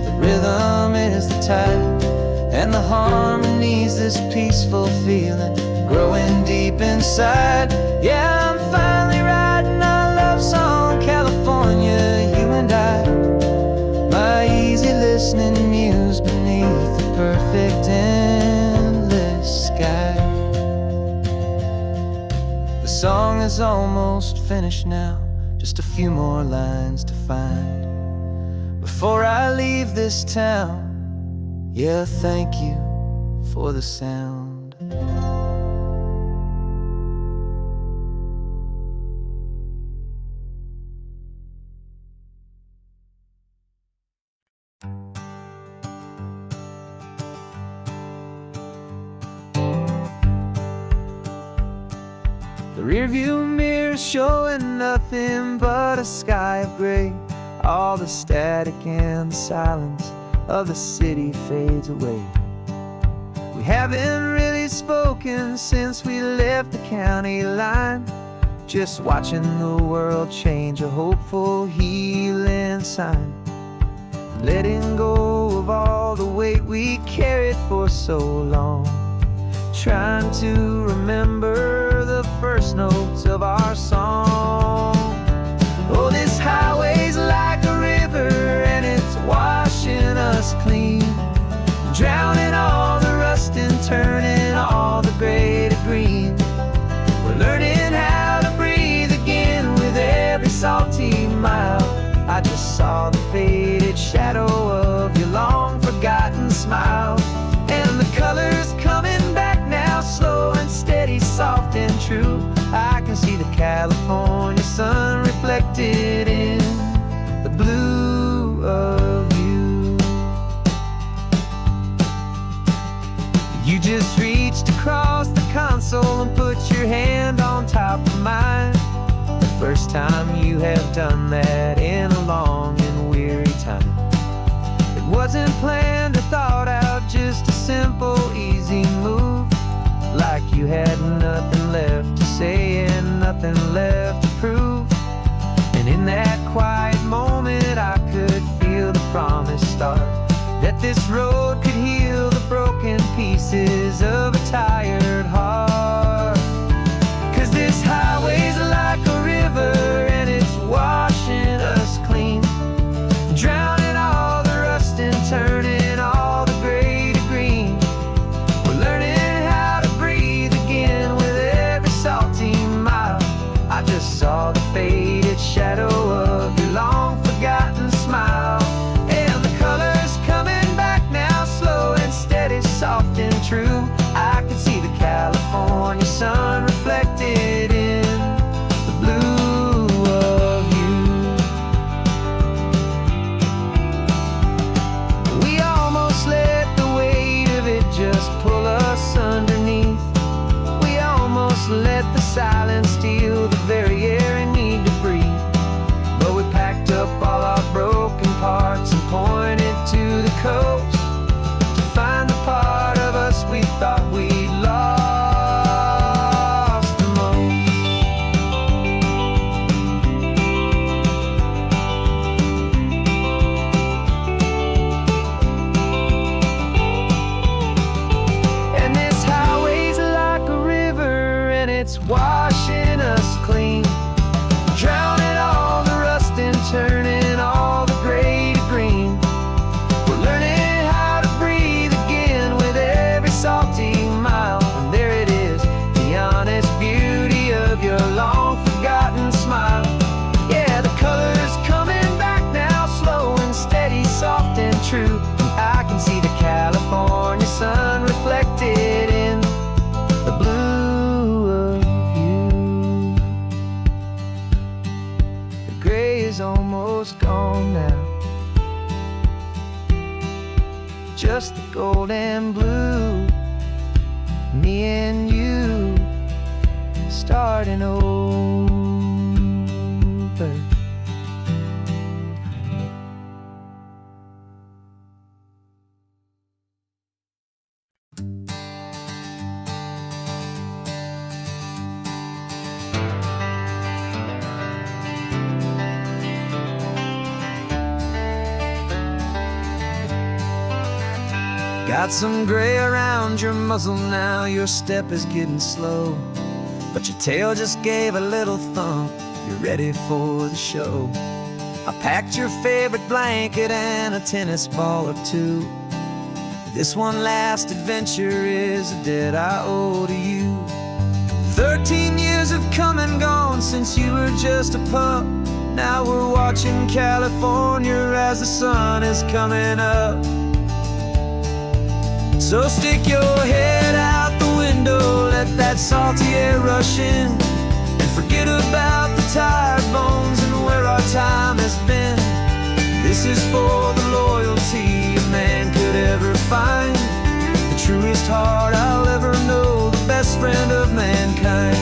the rhythm is the tide, and the harmony's this peaceful feeling growing deep inside. Yeah, I'm finally writing our love song, California, you and I. My easy listening muse beneath the perfect endless sky. The song is almost finished now, just a few more lines to find before I leave this town. Yeah, thank you for the sound. The rearview mirror's showing nothing but a sky of gray. All the static and the silence of the city fades away. We haven't really spoken since we left the county line, just watching the world change, a hopeful healing sign. Letting go of all the weight we carried for so long, trying to remember the first notes of our song. Oh, this highway's like a river and it's washing us clean, drowning all the rust and turning all the gray to green. We're learning how to breathe again with every salty mile. I just saw the faded shadow of your long forgotten smile, and the colors coming back now, slow and steady, soft and true. I can see the California sun reflected in the blue of you. You just reached across the console and put your hand on top of mine. The first time you have done that in a long and weary time. It wasn't planned or thought out, just a simple, easy move. Like you had nothing left to say and nothing left to prove. And in that quiet moment I this road could heal the broken pieces of a tired heart. 'Cause this highway's like a river and it's washing us clean, drowning all the rust and turning all the gray to green. We're learning how to breathe again with every salty mile. I just saw the faded shadow of your long forgotten smile, and the colors coming back now, slow and steady, soft and true. I could see the California sun reflected in the blue of you. We almost let the weight of it just pull us underneath. We almost let the silence steal the very air I need to breathe. But we packed up all our broken parts and pointed to the coast to find the part of us we thought we'd lost the most. And this highway's like a river and it's washing us clean, drowning all the rust and turning all the gray to green. We're learning how to breathe again with every salty mile. And there it is, the honest beauty of your long forgotten smile. Yeah, the colors coming back now, slow and steady, soft and true. I can see the California sun reflected in the blue of you. The gray is almost gone now, just the gold and blue. Me and you starting over. Got some gray around your muzzle now, your step is getting slow, but your tail just gave a little thump, you're ready for the show. I packed your favorite blanket and a tennis ball or two. This one last adventure is a debt I owe to you. 13 years have come and gone since you were just a pup. Now we're watching California as the sun is coming up. So stick your head out the window, let that salty air rush in, and forget about the tired bones and where our time has been. This is for the loyalty a man could ever find, the truest heart I'll ever know, the best friend of mankind.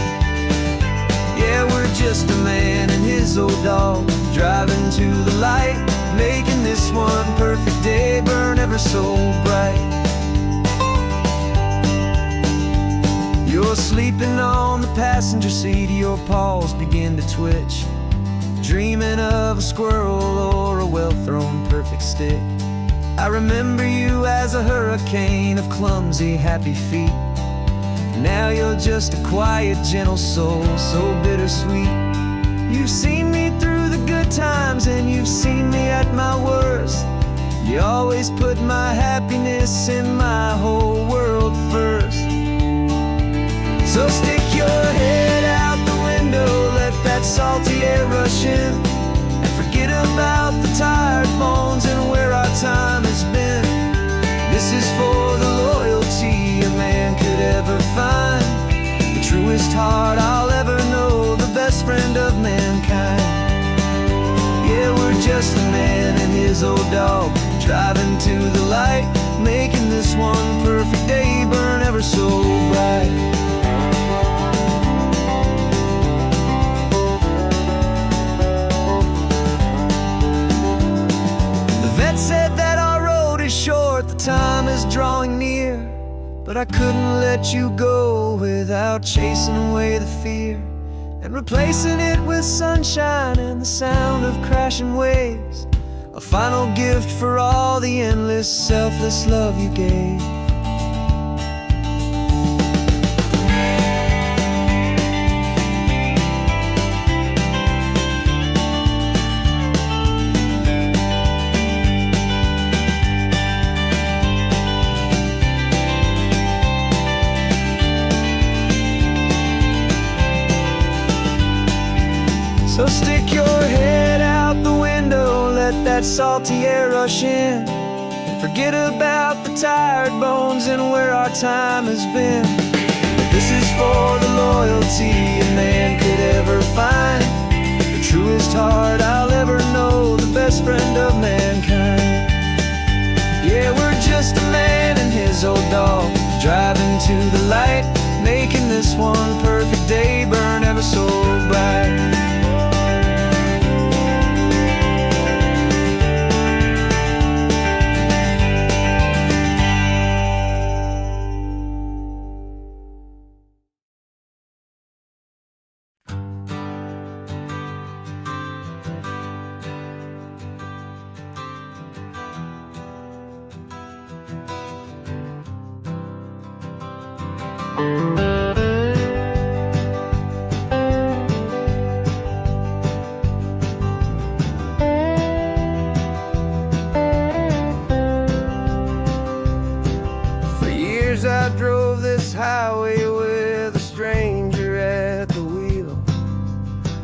Yeah, we're just a man and his old dog, driving to the light, making this one perfect day burn ever so bright. You're sleeping on the passenger seat, your paws begin to twitch, dreaming of a squirrel or a well-thrown perfect stick. I remember you as a hurricane of clumsy, happy feet. Now you're just a quiet, gentle soul, so bittersweet. You've seen me through the good times and you've seen me at my worst. You always put my happiness in my whole world first. So stick your head out the window, let that salty air rush in, and forget about the tired bones and where our time has been. This is for the loyalty a man could ever find, the truest heart I'll ever know, the best friend of mankind. Yeah, we're just a man and his old dog, driving to the light, making this one perfect day burn ever so bright. Said that our road is short, the time is drawing near, but I couldn't let you go without chasing away the fear and replacing it with sunshine and the sound of crashing waves. a final gift for all the endless, selfless love you gave. So stick your head out the window, let that salty air rush in, and forget about the tired bones and where our time has been. This is for the loyalty a man could ever find, the truest heart I'll ever know, the best friend of mankind. Yeah, we're just a man and his old dog, driving to the light, making this one perfect day burn ever so bright. For years I drove this highway with a stranger at the wheel,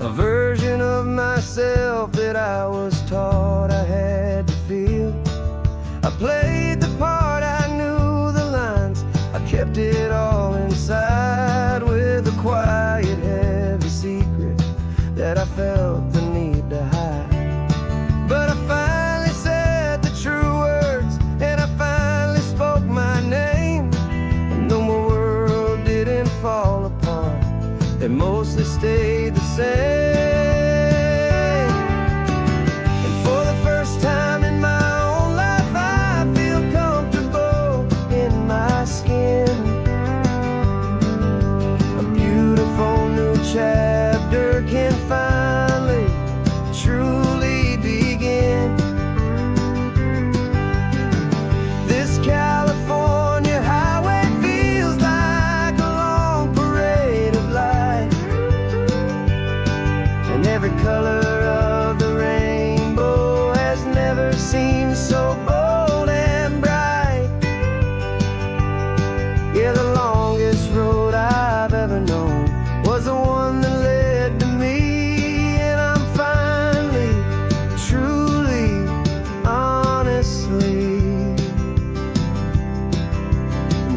a version of myself that I was taught I had to feel. I played the part, I knew the lines, I kept it all inside with a quiet, heavy secret that I felt the need to hide. But I finally said the true words, and I finally spoke my name, and though my world didn't fall apart, it mostly stayed the same. And for the first time in my own life, I feel comfortable in my skin. A beautiful new chapter can finally truly begin. This California highway feels like a long parade of light, and every color of the rainbow has never seemed so bold and bright. Yeah, the longest road I've ever known was the one that led to me, and I'm finally, truly, honestly,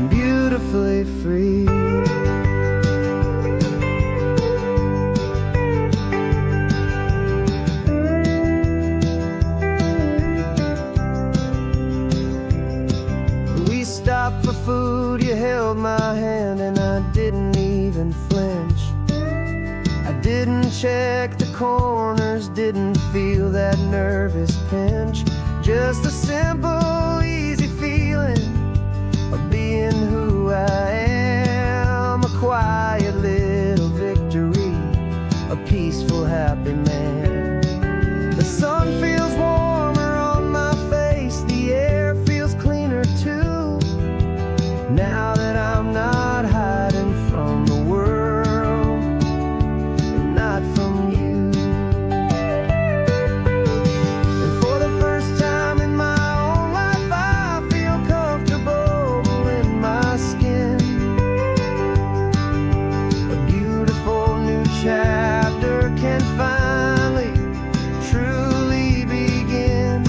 beautifully free. We stopped for food, you held my hand, and I didn't even flinch. I didn't check the corners, didn't feel that nervous pinch. Just a simple, easy feeling of being who I am. A quiet little victory, a peaceful, happy man. The sun feels warmer on my face, the air feels cleaner too, now that I'm not hiding from the world and not from you. And for the first time in my own life, I feel comfortable in my skin. A beautiful new chapter can finally truly begin.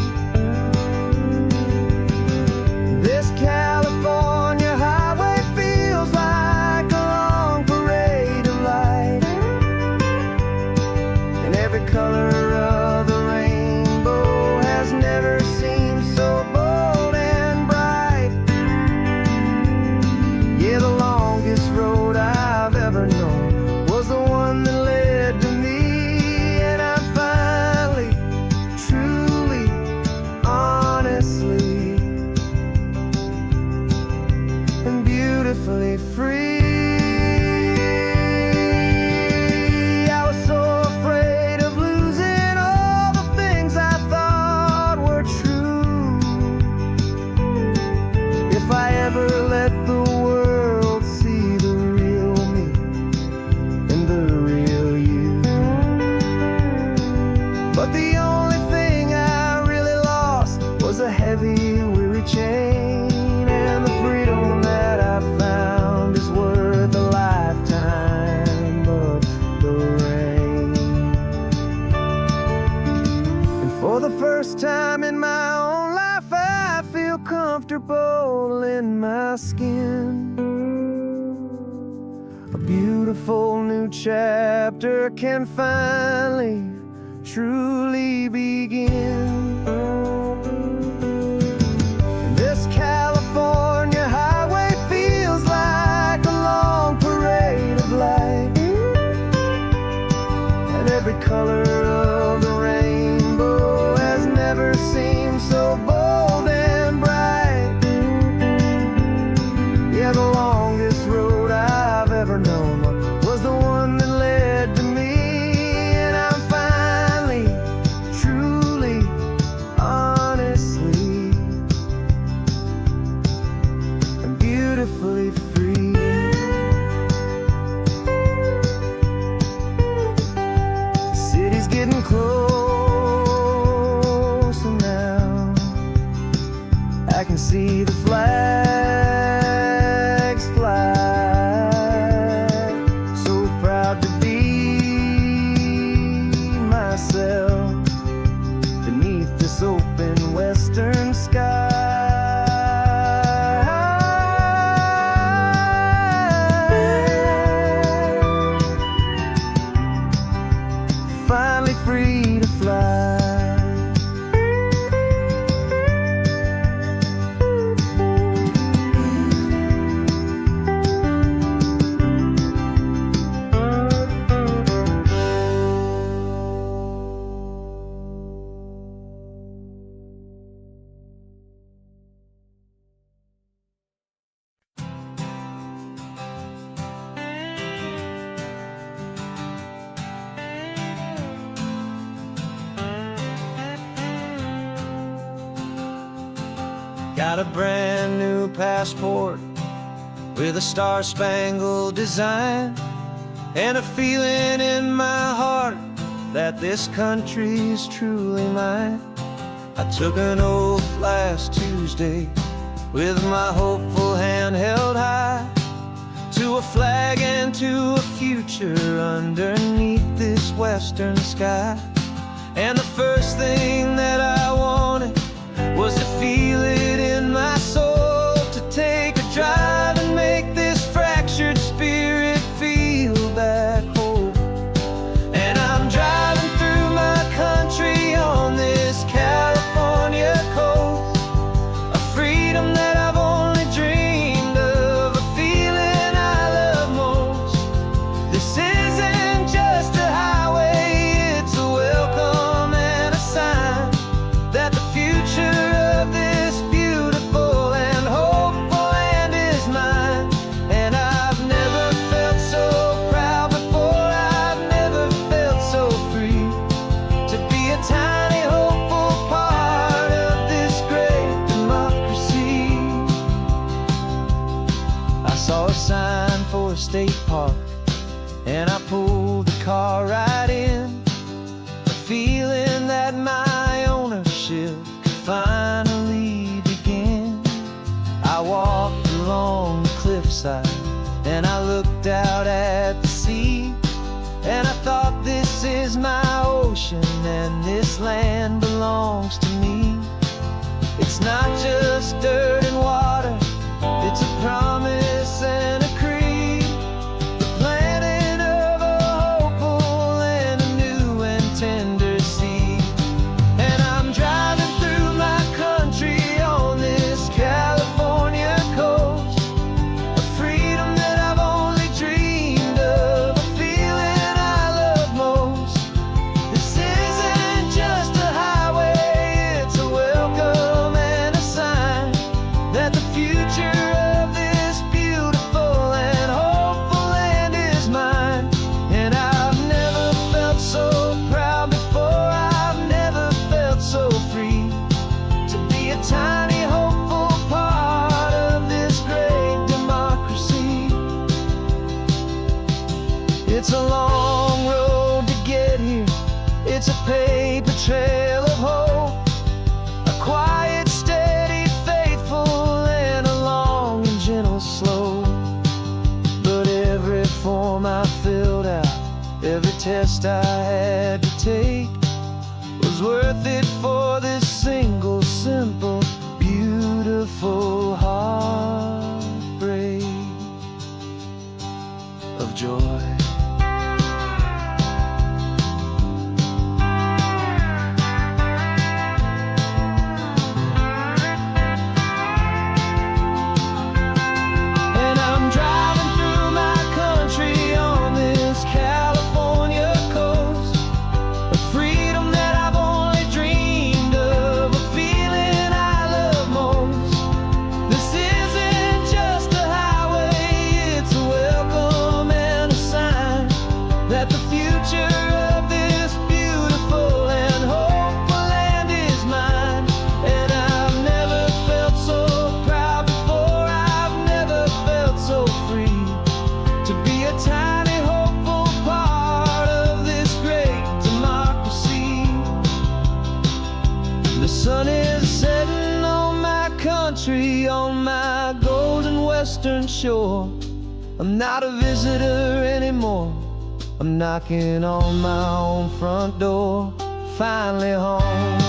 This California highway feels like a long parade of light, and every color of the rainbow has never seemed so bold and bright. Yeah, the longest road I've ever known was the one that led to me, and I'm finally, truly, honestly, and beautifully free. I was so afraid of losing all the things I thought beautiful new chapter can finally, truly begin. This California highway feels like a long parade of light, and every color of the rainbow has never seemed so bold and bright. Yeah, the longest road I've ever known was the one that led to me, and I'm finally, truly, honestly, and beautifully free. The city's getting closer now. I can see the flags fly. So proud to be myself beneath this open western sky. Finally free to fly. Got a brand new passport with a star-spangled design, and a feeling in my heart that this country's truly mine. I took an oath last Tuesday with my hopeful hand held high, to a flag and to a future underneath this western sky. And the first thing that I wanted was to feel it in my soul, to take a drive and make this fractured spirit feel back home. And I'm driving through my country on this California coast, a freedom that I've only dreamed of, a feeling I love most. This isn't just a highway, it's a welcome and a sign that the future of this beautiful and hopeful land is mine. And I've never felt so proud before, I've never felt so free, to be a tiny hopeful part of this great democracy. I saw a sign for a state park, and I pulled the car right in, a feeling that my ownership could finally begin. I walked along the cliffside and I looked out at the sea, and I thought, this is my ocean and this land belongs to me. It's not just dirt and water, it's a promise and a creed, the planting of a hopeful and a new and tender seed. And I'm driving through my country on this California coast, a freedom that I've only dreamed of, a feeling I love most. This isn't just a highway, it's a welcome and a sign that the future of this beautiful and hopeful land is mine. And I've never felt so proud before, I've never felt so free, to be a tiny hopeful part of this great democracy. It's a long road to get here, it's a paper trail of hope, a quiet, steady, faithful, and a long and gentle slope. But every form I filled out, every test I had to take, was worth it for this single, simple, beautiful heartbreak of joy. western shore. I'm not a visitor anymore. I'm knocking on my own front door, finally home.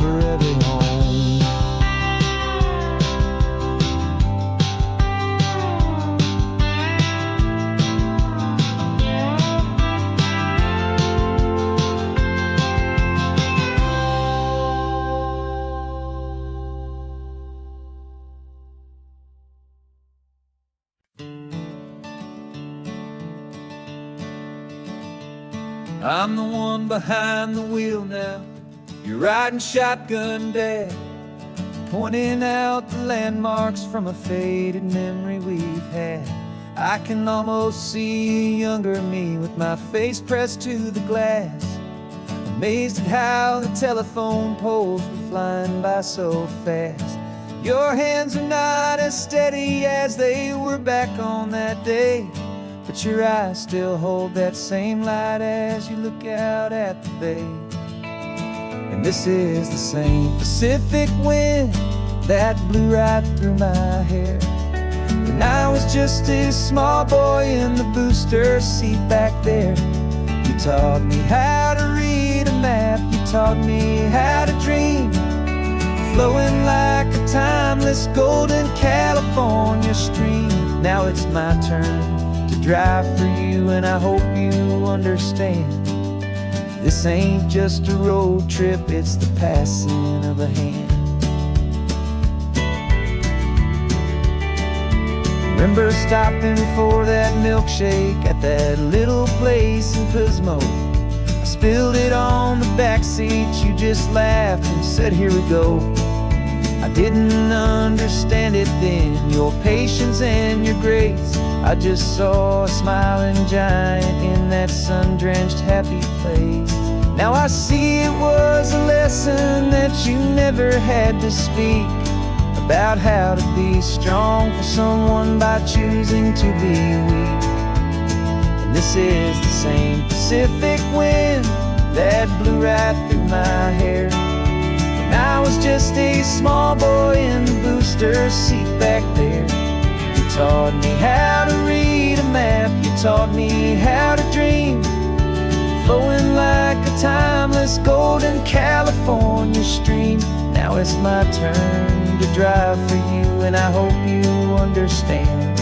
Forever home. I'm the one behind the wheel now. You're riding shotgun, Dad, pointing out the landmarks from a faded memory we've had. I can almost see a younger me with my face pressed to the glass, amazed at how the telephone poles were flying by so fast. Your hands are not as steady as they were back on that day, but your eyes still hold that same light as you look out at the bay. And this is the same Pacific wind that blew right through my hair when I was just a small boy in the booster seat back there. You taught me how to read a map, you taught me how to dream, flowing like a timeless golden California stream. Now it's my turn to drive for you, and I hope you understand. This ain't just a road trip, it's the passing of a hand. Remember stopping for that milkshake at that little place in Pismo? I spilled it on the back seat, you just laughed and said, "Here we go." I didn't understand it then, your patience and your grace. I just saw a smiling giant in that sun-drenched happy place. Now I see it was a lesson that you never had to speak, about how to be strong for someone by choosing to be weak. And this is the same Pacific wind that blew right through my hair when I was just a small boy in the booster seat back there. You taught me how to read a map, you taught me how to dream, flowing like a timeless golden California stream. Now it's my turn to drive for you, and I hope you understand.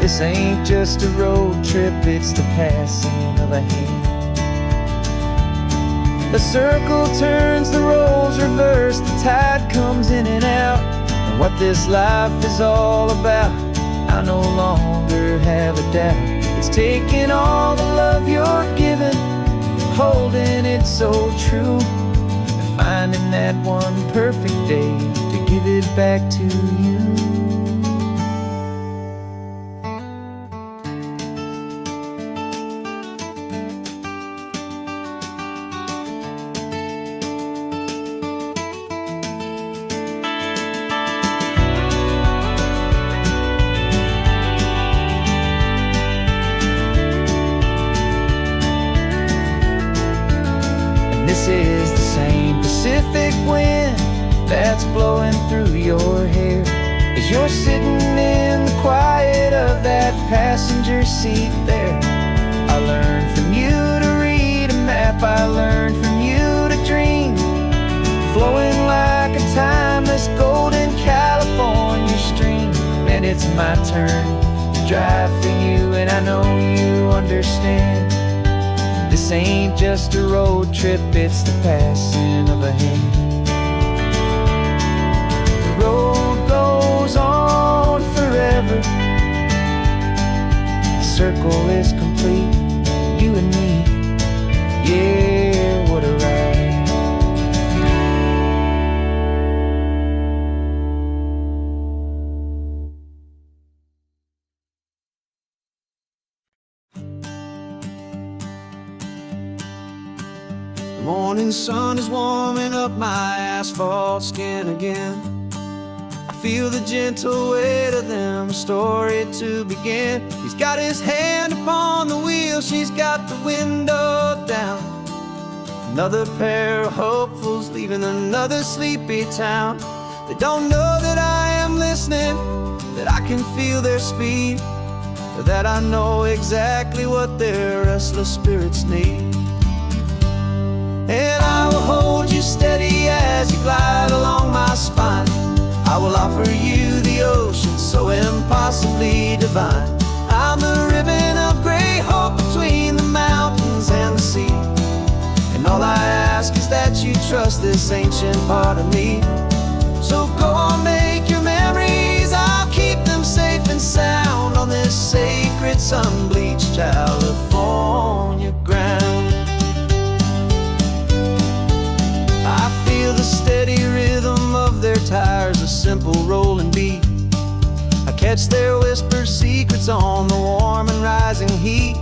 This ain't just a road trip, it's the passing of a hand. The circle turns, the roles reverse, the tide comes in and out. And what this life is all about, I no longer have a doubt. It's taking all the love you're giving, holding it so true, and finding that one perfect day to give it back to you. This is the same Pacific wind that's blowing through your hair as you're sitting in the quiet of that passenger seat there. I learned from you to read a map, I learned from you to dream, flowing like a timeless golden California stream. And it's my turn to drive for you, and I know you understand. This ain't just a road trip, it's the passing of a hand. The road goes on forever, the circle is complete, you and me, yeah, what a ride. The morning sun is warming up my asphalt skin again. I feel the gentle weight of them, a story to begin. He's got his hand upon the wheel, she's got the window down. Another pair of hopefuls leaving another sleepy town. They don't know that I am listening, that I can feel their speed, or that I know exactly what their restless spirits need. And I will hold you steady as you glide along my spine. I will offer you the ocean so impossibly divine. I'm the ribbon of gray hope between the mountains and the sea. And all I ask is that you trust this ancient part of me. So go on, make your memories, I'll keep them safe and sound on this sacred sun-bleached California ground. I feel the steady rhythm of their tires, a simple rolling beat. I catch their whispered secrets on the warm and rising heat.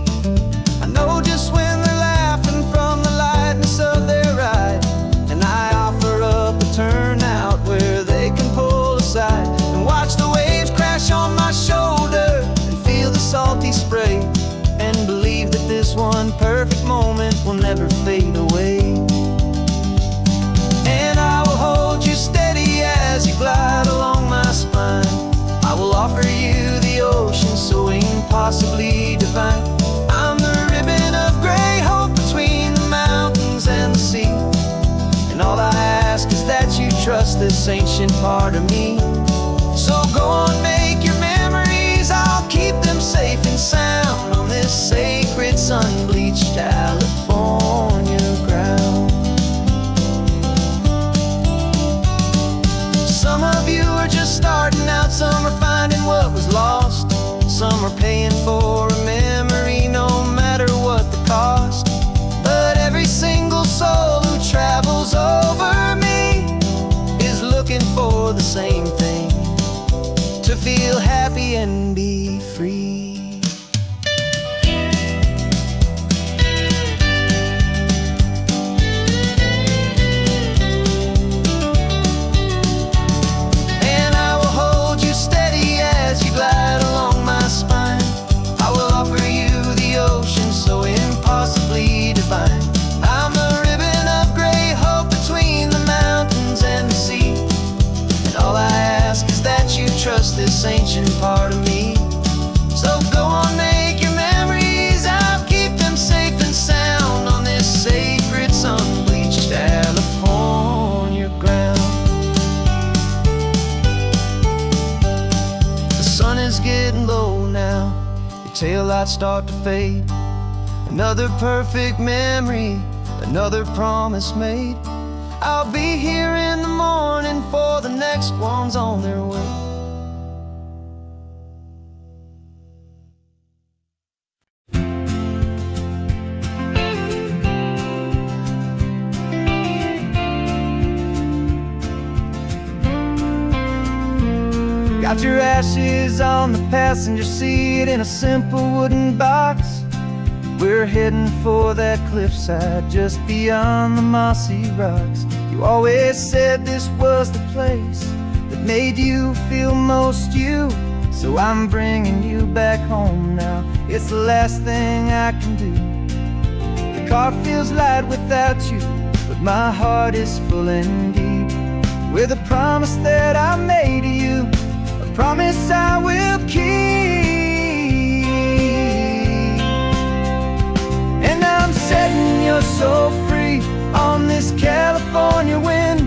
I know just when they're laughing from the lightness of their ride, and I offer up a turnout where they can pull aside and watch the waves crash on my shoulder and feel the salty spray, and believe that this one perfect moment will never fade away. And I will hold you steady as you glide along my spine. I will offer you the ocean so impossibly divine. I'm the ribbon of gray hope between the mountains and the sea. And all I ask is that you trust this ancient part of me. So go on, make your memories, I'll keep them safe and sound on this sacred sun-bleached California ground. Some of you are just starting out, some are finding what was lost, some are paying for a memory no matter what the cost. But every single soul who travels over me is looking for the same thing, to feel happy and be free. Glide along my spine. I will offer you the ocean so impossibly divine. I'm the ribbon of gray hope between the mountains and the sea. And all I ask is that you trust this ancient part of me. So go on, make your memories, I'll keep them safe and sound on this sacred sun-bleached California ground. Is getting low now, your taillights start to fade. Another perfect memory, another promise made. I'll be here in the morning for the next ones on their way. Got your ashes on the passenger seat in a simple wooden box. We're heading for that cliffside just beyond the mossy rocks. You always said this was the place that made you feel most you. So I'm bringing you back home now, it's the last thing I can do. The car feels light without you, but my heart is full and deep with a promise that I made to you, promise I will keep. And I'm setting your soul free on this California wind,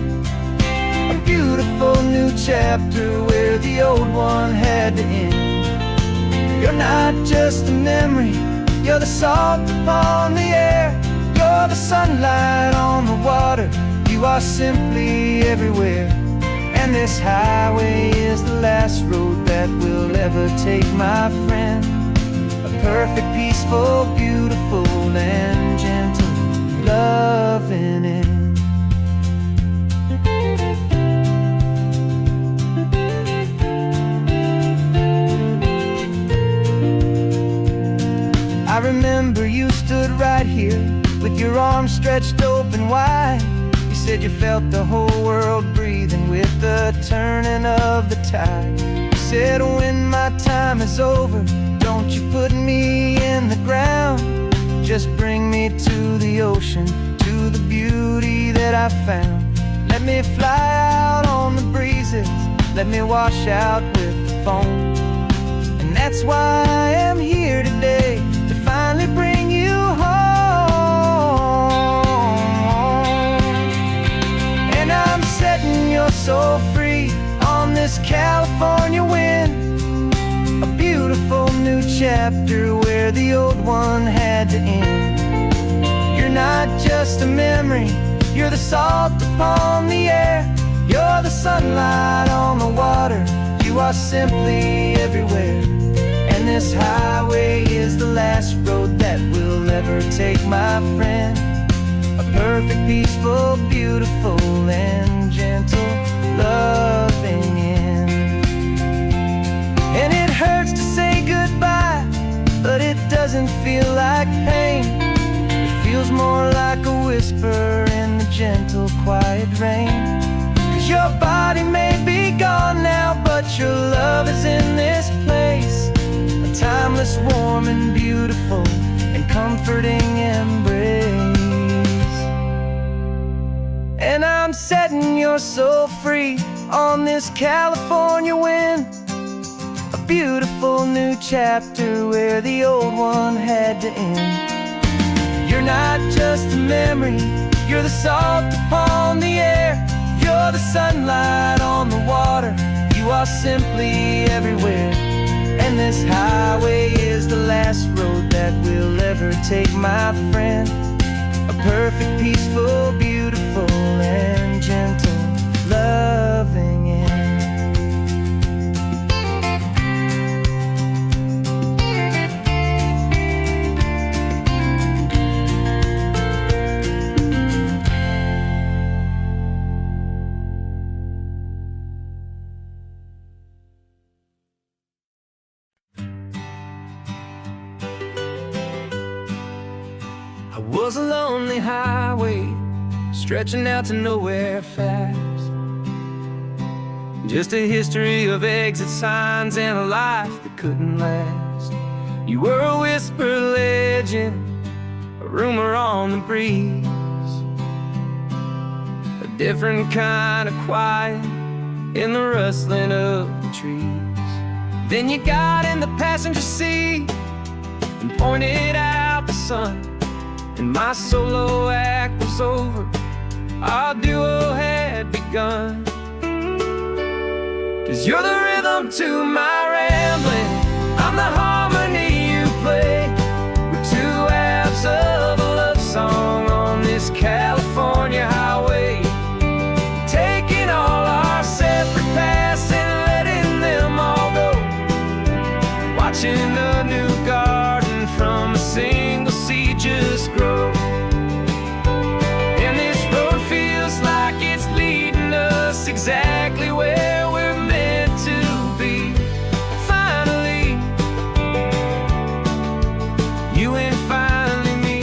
a beautiful new chapter where the old one had to end. You're not just a memory, you're the salt upon the air, you're the sunlight on the water, you are simply everywhere. And this highway is the last road that we'll ever take, my friend. A perfect, peaceful, beautiful, and gentle loving end. I remember you stood right here with your arms stretched open wide. You said you felt the whole world breathing with the turning of the tide. You said when my time is over, don't you put me in the ground, just bring me to the ocean, to the beauty that I found. Let me fly out on the breezes, let me wash out with the foam. And that's why I am here today, to finally bring you home. And I'm setting your soul free on this California wind, a beautiful new chapter where the old one had to end. You're not just a memory, you're the salt upon the air, you're the sunlight on the water, you are simply everywhere. And this highway is the last road that we'll ever take, my friend. A perfect, peaceful, beautiful, and gentle, loving end. And it hurts to say goodbye, but it doesn't feel like pain. It feels more like a whisper in the gentle, quiet rain. 'Cause your body may be gone now, but your love is in this place, a timeless, warm, and beautiful, and comforting embrace. And I'm setting your soul free on this California wind, a beautiful new chapter where the old one had to end. You're not just a memory, you're the salt upon the air, you're the sunlight on the water, you are simply everywhere. And this highway is the last road that we'll ever take, my friend. A perfect, peaceful, beautiful, and gentle, loving end. I was a lonely highway, stretching out to nowhere fast. Just a history of exit signs and a life that couldn't last. You were a whisper legend, a rumor on the breeze, a different kind of quiet in the rustling of the trees. Then you got in the passenger seat and pointed out the sun, and my solo act was over, our duo had begun. 'Cause you're the rhythm to my rambling, I'm the harmony you play. We're two halves of a love song on this California highway, taking all our separate paths and letting them all go, watching a new garden from a single seed just grow. And this road feels like it's leading us exactly where we're meant to be. Finally, you and finally me.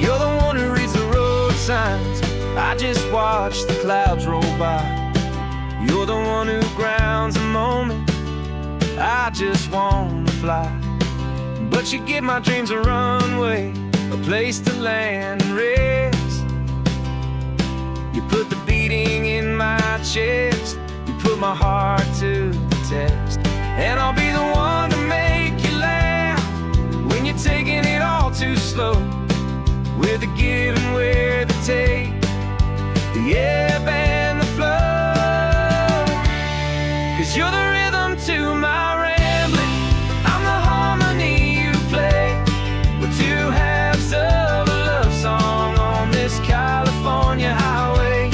You're the one who reads the road signs, I just watch the clouds roll by. You're the one who grounds the moment, I just wanna fly. But you give my dreams a runway, a place to land and rest. You put the beating in my chest, you put my heart to the test. And I'll be the one to make you laugh when you're taking it all too slow, with the give and with the take, the ebb and the flow. 'Cause you're the rhythm to my rambling, I'm the harmony you play. We're two halves of a love song on this California highway,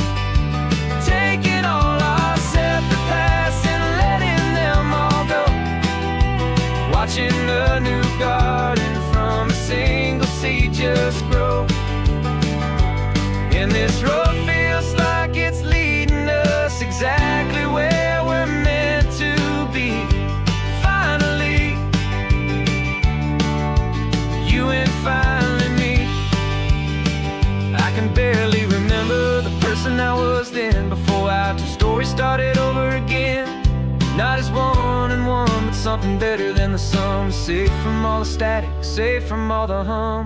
taking all our separate paths and letting them all go, watching a new garden from a single seed just grow. And this road feels like it's leading us exactly where we're meant to be. Finally, you and finally me. I can barely remember the person I was then, before our two stories started over again. Not as one and one, but something better than the sum. Safe from all the static, safe from all the hum.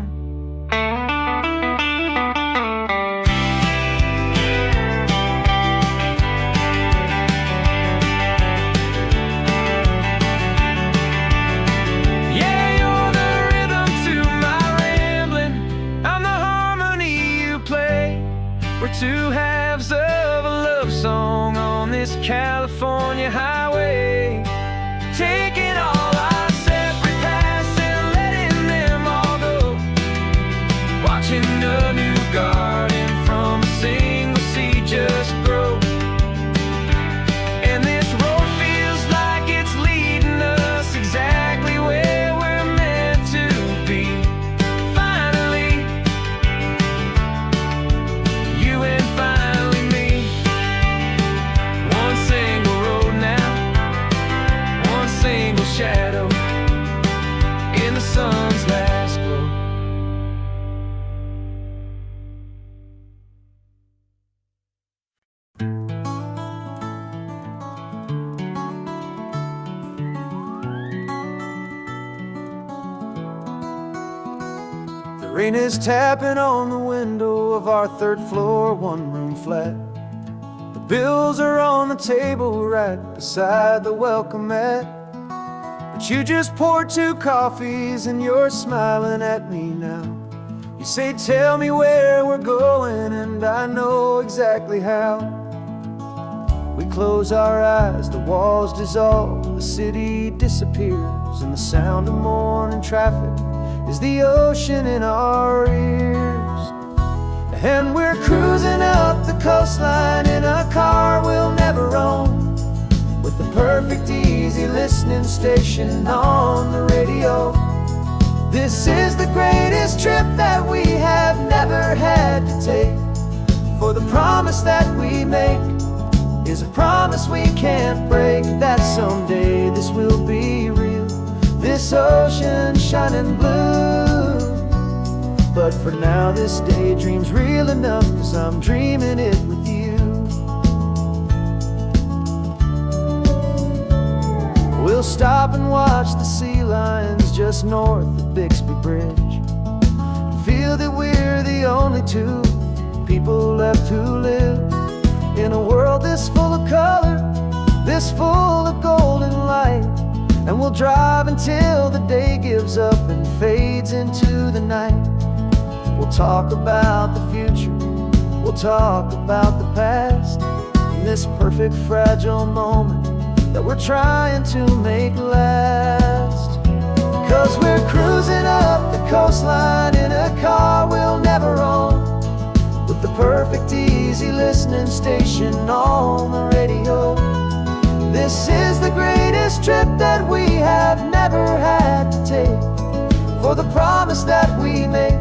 We're two halves of a love song on this California highway, taking all our separate paths and letting them all go, watching a new garden from a single seed just grow. And this road feels like it's leading us exactly where we're meant to be. Finally, you and finally me. One single road now, one single shadow in the sun's last glow. The rain is tapping on the window of our third floor, one-room flat. The bills are on the table right beside the welcome mat. But you just poured 2 coffees and you're smiling at me now. You say, tell me where we're going, and I know exactly how. We close our eyes, the walls dissolve, the city disappears, and the sound of morning traffic is the ocean in our ears. And we're cruising up the coastline in a car we'll never own, with the perfect easy listening station on the radio. This is the greatest trip that we have never had to take, for the promise that we make is a promise we can't break, that someday this will be real, this ocean shining blue. But for now this daydream's real enough, 'cause I'm dreaming it with you. We'll stop and watch the sea lions just north of Bixby Bridge, feel that we're the only 2 people left who live in a world this full of color, this full of golden light. And we'll drive until the day gives up and fades into the night. We'll talk about the future, we'll talk about the past, in this perfect fragile moment that we're trying to make last. 'Cause we're cruising up the coastline in a car we'll never own, with the perfect easy listening station on the radio. This is the greatest trip that we have never had to take, for the promise that we make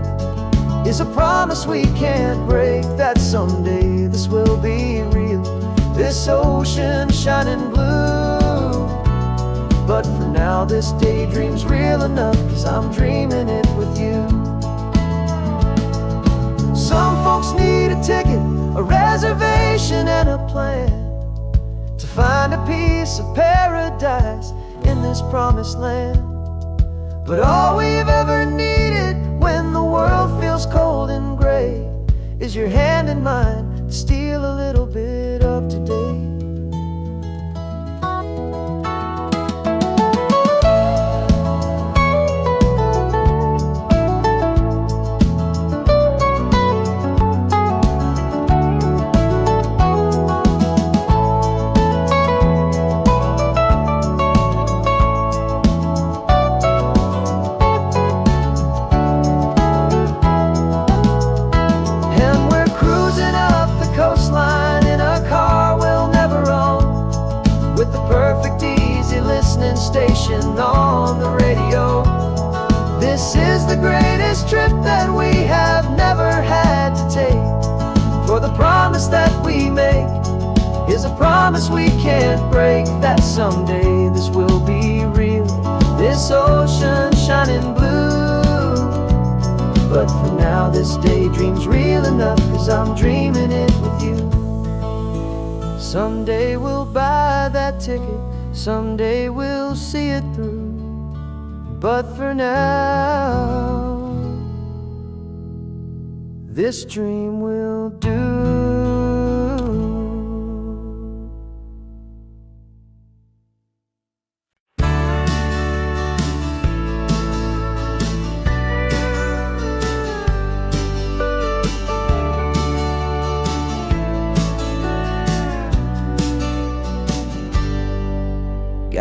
is a promise we can't break, that someday this will be real, this ocean shining blue. But for now this daydream's real enough, 'cause I'm dreaming it with you. Some folks need a ticket, a reservation and a plan to find a piece of paradise in this promised land. But all we've ever needed when the world feels cold and gray is your hand in mine to steal a little bit of today. Station on the radio. This is the greatest trip that we have never had to take, for the promise that we make is a promise we can't break, that someday this will be real, this ocean shining blue. But for now this daydream's real enough, 'cause I'm dreaming it with you. Someday we'll buy that ticket, someday we'll see it through. But for now, this dream will do.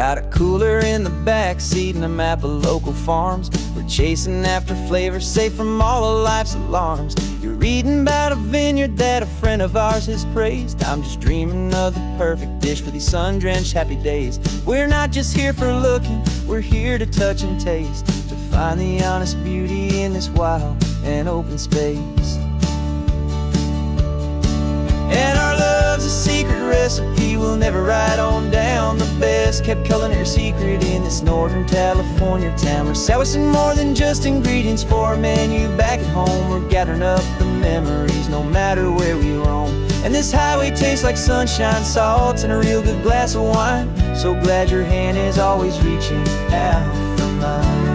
Got a cooler in the back seat and a map of local farms. We're chasing after flavors safe from all of life's alarms. You're reading about a vineyard that a friend of ours has praised. I'm just dreaming of the perfect dish for these sun-drenched happy days. We're not just here for looking, we're here to touch and taste, to find the honest beauty in this wild and open space. And our love's a secret recipe we'll never write on down. The best kept culinary secret in this Northern California town. We're selling more than just ingredients for a menu back at home. We're gathering up the memories no matter where we roam. And this highway tastes like sunshine, salt, and a real good glass of wine. So glad your hand is always reaching out for mine.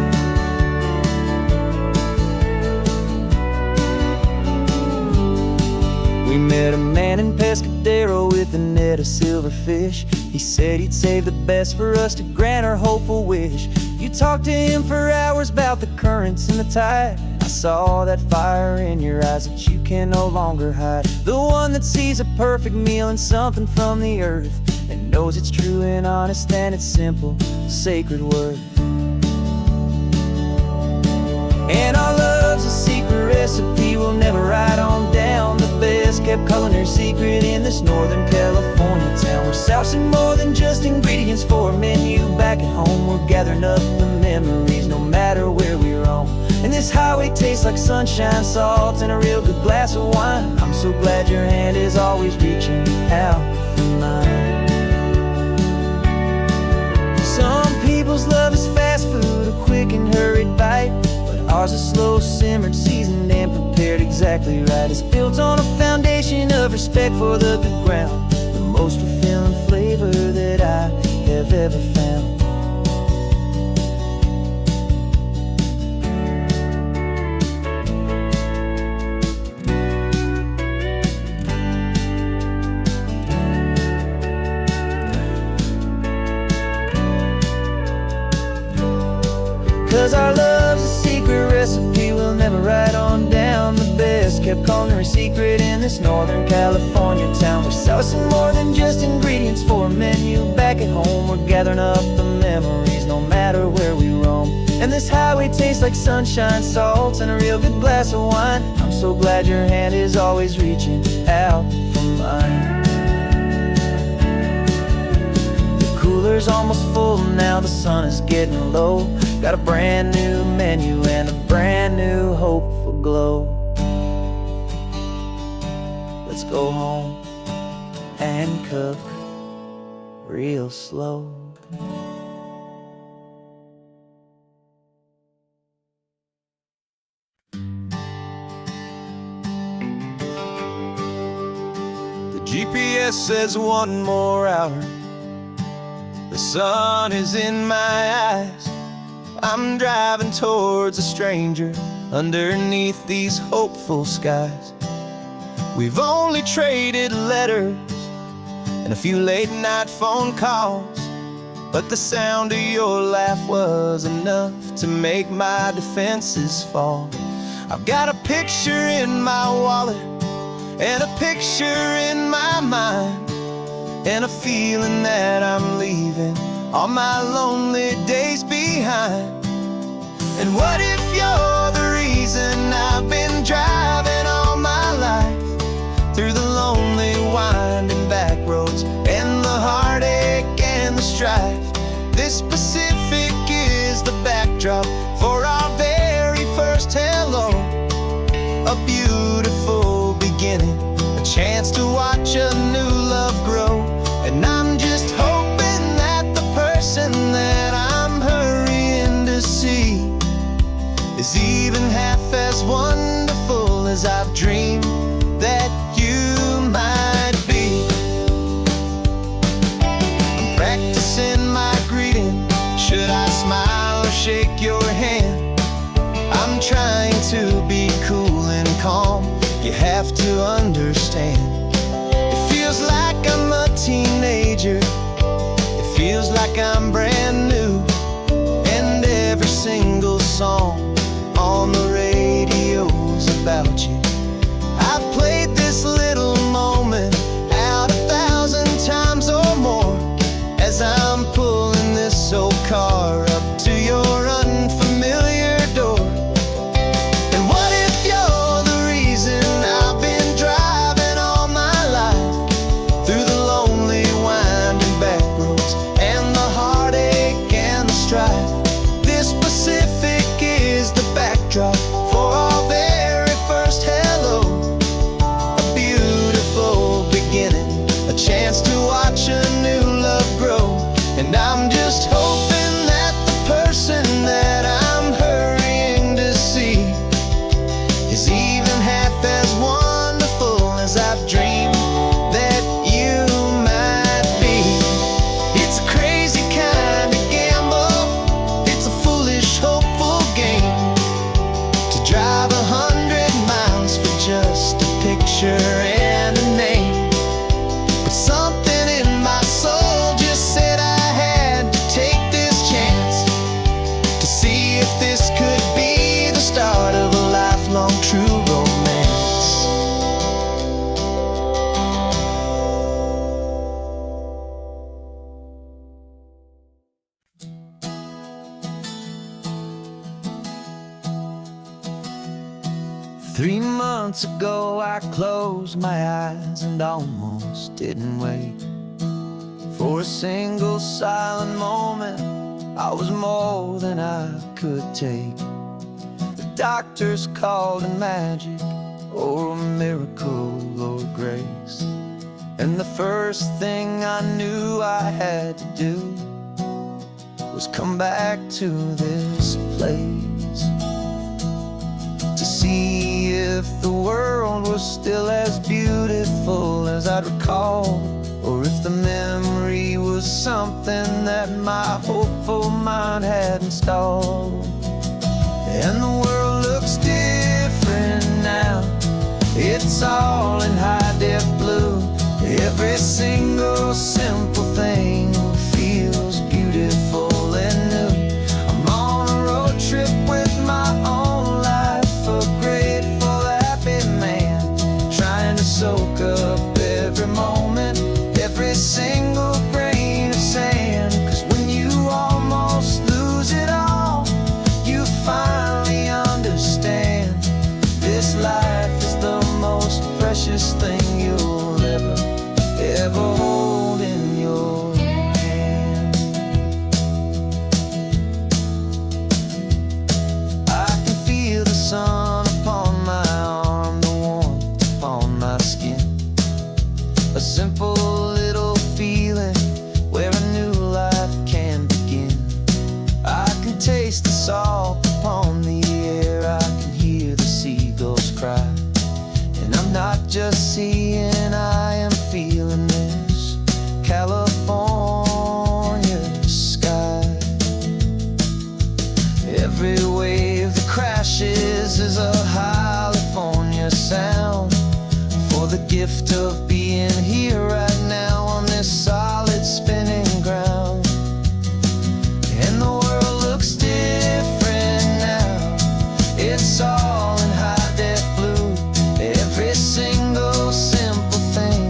We met a man in Pescadero with a net of silverfish. He said he'd save the best for us to grant our hopeful wish. You talked to him for hours about the currents and the tide. I saw that fire in your eyes that you can no longer hide. The one that sees a perfect meal in something from the earth, and knows it's true and honest and it's simple, sacred worth. And our love's a secret recipe we'll never write on down. The best kept culinary secret in this Northern California town. We're sourcing more than just ingredients for a menu back at home. We're gathering up the memories no matter where we roam. And this highway tastes like sunshine, salt, and a real good glass of wine. I'm so glad your hand is always reaching out for mine. Some people's love is fast food, a quick and hurried bite. Ours is slow simmered, seasoned, and prepared exactly right. It's built on a foundation of respect for the good ground, the most fulfilling flavor that I have ever found. 'Cause our love's a secret recipe we'll never write on down. The best kept culinary secret in this Northern California town. We're sourcing more than just ingredients for a menu back at home. We're gathering up the memories no matter where we roam. And this highway tastes like sunshine, salt, and a real good glass of wine. I'm so glad your hand is always reaching out for mine. The cooler's almost full now, the sun is getting low. Got a brand new menu and a brand new hopeful glow. Let's go home and cook real slow. The GPS says 1 more hour. The sun is in my eyes. I'm driving towards a stranger underneath these hopeful skies. We've only traded letters and a few late night phone calls, but the sound of your laugh was enough to make my defenses fall. I've got a picture in my wallet and a picture in my mind, and a feeling that I'm leaving all my lonely days behind. And what if you're the reason I've been driving all my life, through the lonely winding back roads and the heartache and the strife? This Pacific is the backdrop for our very first hello, a beautiful beginning, a chance to watch a new love grow. And I'm just hoping that the person that I'm hurrying to see is even half as wonderful as I've dreamed that you might be. I'm practicing my greeting. Should I smile or shake your hand? I'm trying to be cool and calm. You have to understand. It feels like I'm a teenager. It feels like I'm brand new. And every single song on the radio's about you. I've played this little moment out 1,000 times or more as I'm pulling this 3 months ago I closed my eyes and almost didn't wake. For a single silent moment I was more than I could take. The doctors called it magic, or a miracle, or grace. And the first thing I knew I had to do was come back to this place, to see if the world was still as beautiful as I'd recall, or if the memory was something that my hopeful mind had installed. And the world looks different now, it's all in high-def blue. Every single simple thing feels beautiful and new. I'm on a road trip with my own life, a grateful, happy man, trying to soak up every moment, every single grain of sand. 'Cause when you almost lose it all, you finally understand this life is the most precious thing you'll ever hold in your hand. I can feel the sun upon my arm, the warmth upon my skin, a simple little feeling where a new life can begin. I can taste the salt upon the air, I can hear the seagulls cry. And I'm not just seeing, I am feeling this California sky. Every wave that crashes is a California sound, for the gift of being here right now on this solid spinning ground. And the world looks different now, it's all in high-def blue. Every single simple thing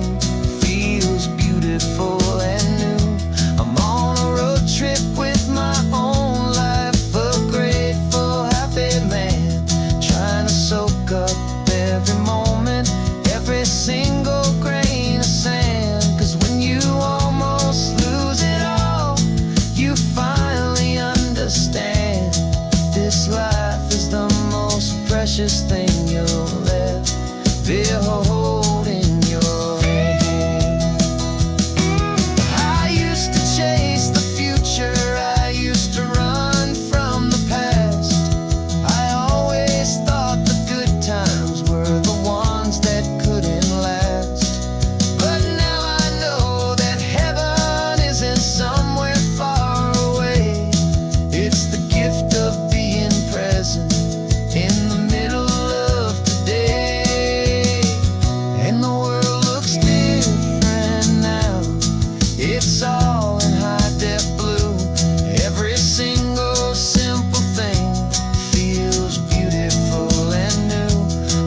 feels beautiful and new. I'm on a road trip with my own life, a grateful, happy man, trying to soak up every moment, every single grain of sand. 'Cause when you almost lose it all, you finally understand this life is the most precious thing you'll ever hold in your hand. I used to chase the future, I used to run from the past. I always thought the good times were the ones that couldn't last. But now I know that heaven isn't somewhere far away. It's the gift of being present in the middle of today. And the world looks different now, it's all in high-def blue. Every single simple thing feels beautiful and new.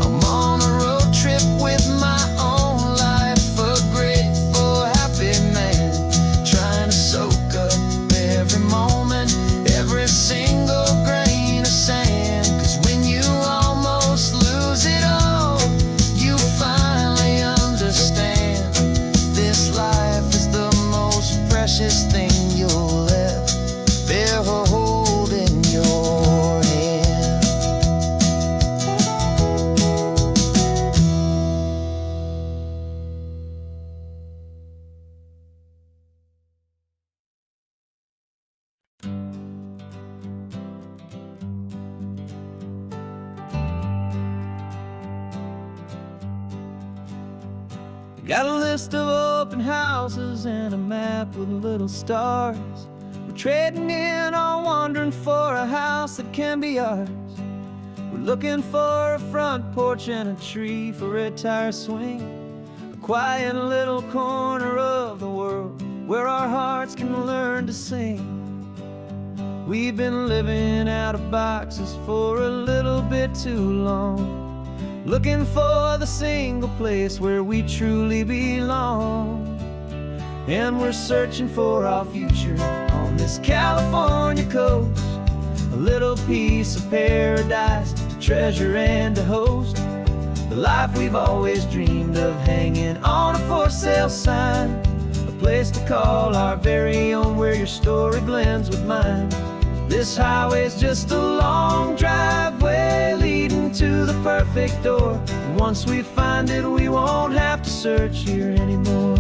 I'm on a road trip with my own life, a grateful, happy man, trying to soak up every moment, every single grain of sand. 'Cause when you almost lose it all, you finally understand this life is the most precious thing you'll ever hold in your hand. Got a list of open houses and a map with little stars. We're trading in or wandering for a house that can be ours. We're looking for a front porch and a tree for a tire swing, a quiet little corner of the world where our hearts can learn to sing. We've been living out of boxes for a little bit too long, looking for the single place where we truly belong. And we're searching for our future on this California coast, a little piece of paradise to treasure and to host. the life we've always dreamed of, hanging on a for sale sign, a place to call our very own, where your story blends with mine. This highway's just a long driveway leading to the perfect door, and once we find it, we won't have to search here anymore.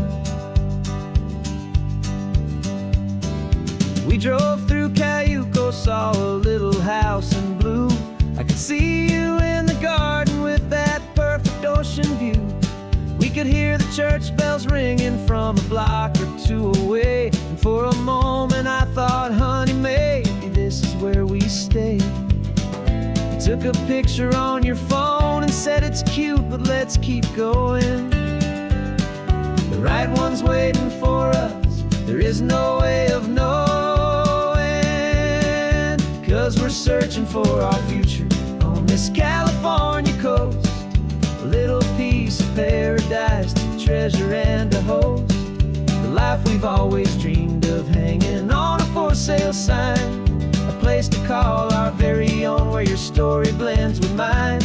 We drove through Cayuco, saw a little house in blue. I could see you in the garden with that perfect ocean view. We could hear the church bells ringing from a block or two away, and for a moment I thought, honey, maybe this is where we stay. You took a picture on your phone and said it's cute, but let's keep going. The right one's waiting for us, there is no way of knowing, 'cause we're searching for our future on this California coast. A little piece of paradise to treasure and to host, the life we've always dreamed of, hanging on a for sale sign, a place to call our very own, where your story blends with mine.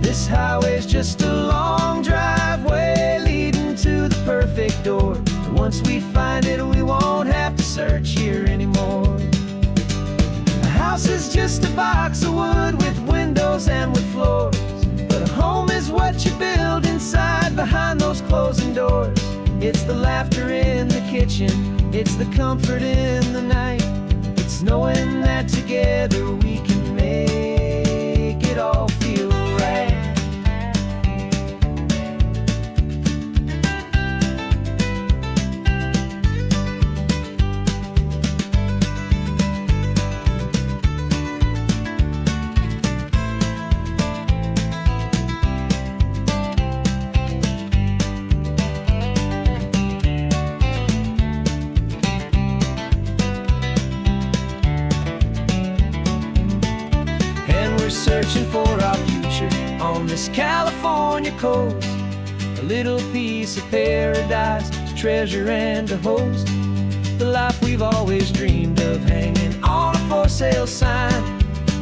This highway's just a long driveway leading to the perfect door, and once we find it, we won't have to search here anymore. A house is just a box of wood with windows and with floors, but a home is what you build inside behind those closing doors. It's the laughter in the kitchen, it's the comfort in the night, it's knowing that together we can make it all feel right. Searching for our future on this California coast, a little piece of paradise to treasure and to host, the life we've always dreamed of, hanging on a for sale sign,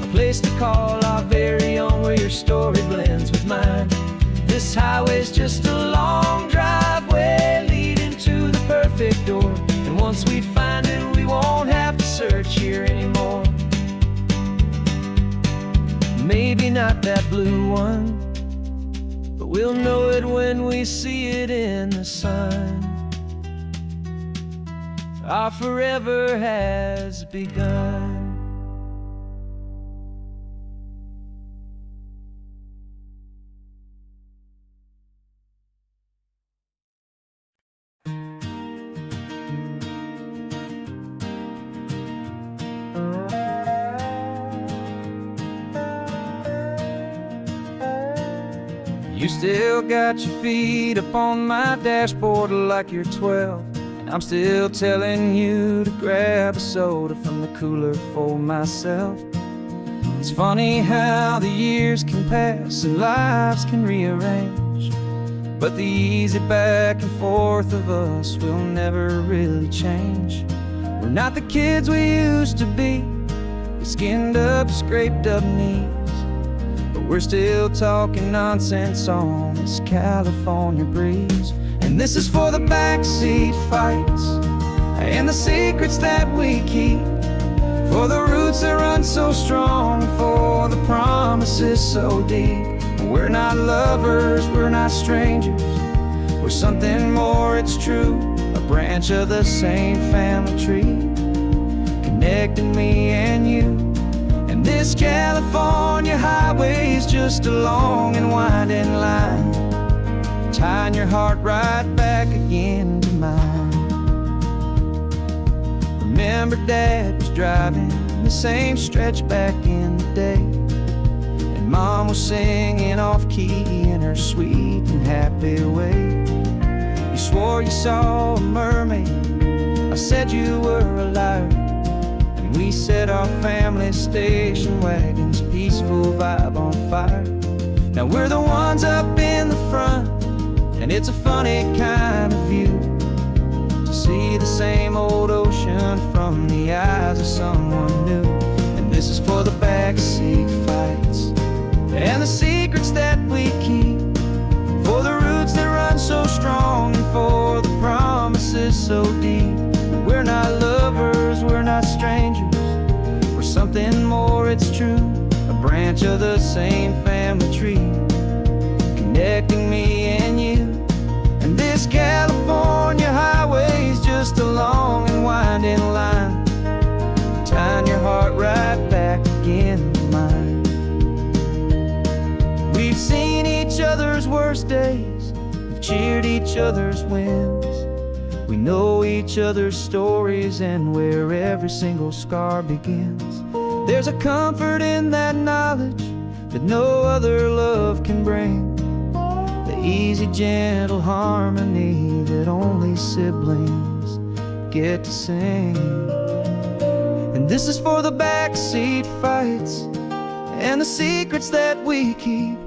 a place to call our very own, where your story blends with mine. This highway's just a long driveway leading to the perfect door, and once we find it, we won't have to search here anymore. Maybe not that blue one, but we'll know it when we see it in the sun. Our forever has begun. You still got your feet up on my dashboard like you're 12, and I'm still telling you to grab a soda from the cooler for myself. It's funny how the years can pass and lives can rearrange, but the easy back and forth of us will never really change. We're not the kids we used to be, with skinned up, scraped up knees, but we're still talking nonsense on this California breeze. And this is for the backseat fights and the secrets that we keep, for the roots that run so strong, for the promises so deep. We're not lovers, we're not strangers, we're something more, it's true, a branch of the same family tree, connecting me and you. And this California highway is just a long and winding line, tying your heart right back again to mine. Remember Dad was driving the same stretch back in the day, and Mom was singing off-key in her sweet and happy way. You swore you saw a mermaid, I said you were a liar, and we set our family station wagon's peaceful vibe on fire. Now we're the ones up in the front, and it's a funny kind of view to see the same old ocean from the eyes of someone new. And this is for the backseat fights and the secrets that we keep, so deep. We're not lovers, we're not strangers, we're something more, it's true. A branch of the same family tree, connecting me and you. And this California highway's just a long and winding line, tying your heart right back again to mine. We've seen each other's worst days, we've cheered each other's wins. We know each other's stories and where every single scar begins. There's a comfort in that knowledge that no other love can bring, the easy, gentle harmony that only siblings get to sing. And this is for the backseat fights and the secrets that we keep,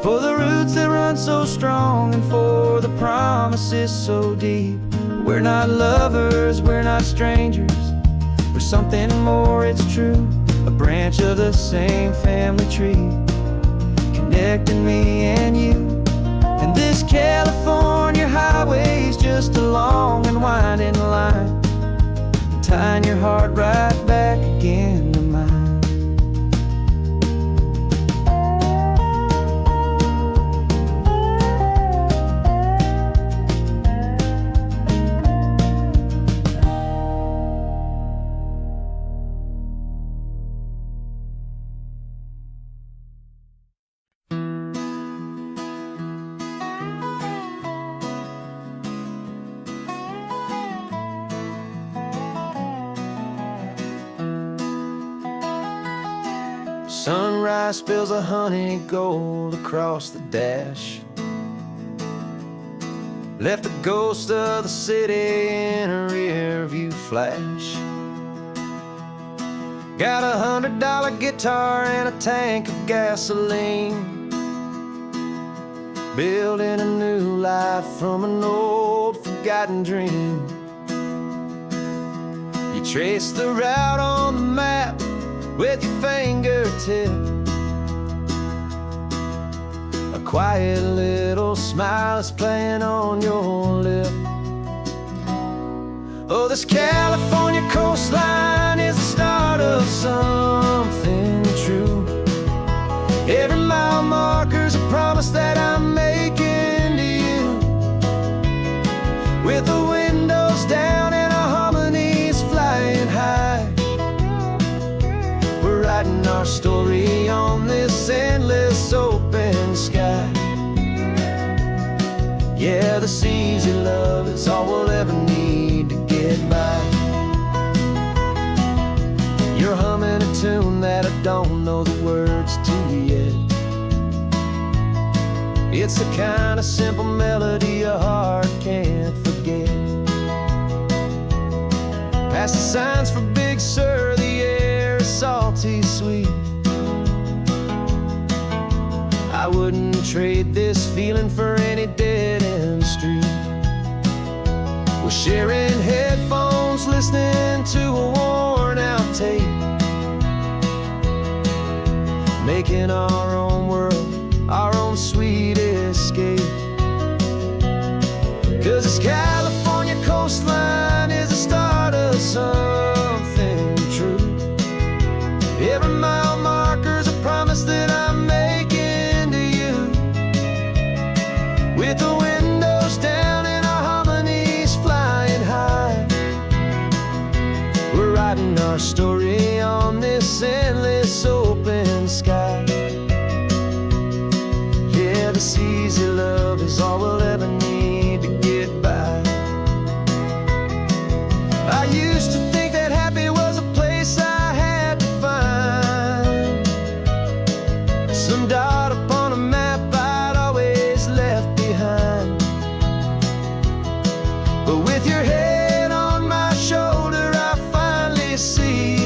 for the roots that run so strong and for the promises so deep. We're not lovers, we're not strangers, we're something more, it's true. A branch of the same family tree, connecting me and you. And this California highway's just a long and winding line, tying your heart right back again to mine. Sunrise spills a honey gold across the dash, left the ghost of the city in a rear view flash. Got $100 guitar and a tank of gasoline, building a new life from an old forgotten dream. You trace the route on the map with your fingertip, a quiet little smile is playing on your lip. Oh, this California coastline is the start of something true. Every mile marker's a promise that I'm making to you, with the windows down and our harmonies flying high. We're writing our story on this endless open sky. Yeah, this easy love is all we'll ever need to get by. You're humming a tune that I don't know the words to yet. It's the kind of simple melody a heart can't forget. Past the signs for Big Sur, the air is salty sweet. I wouldn't trade this feeling for any dead-end street. We're sharing headphones, listening to a worn-out tape, making our own world, our own sweet escape. 'Cause this California coastline is the start of something true. Every mile marker's a promise that I'm making to you, with the windows down and our harmonies flying high. We're writing our story on this endless open sky. Yeah, this easy love is all we'll ever need to get by. I used to think that happy was a place I had to find, some dot upon a map I'd always left behind. But with your head on my shoulder, I finally see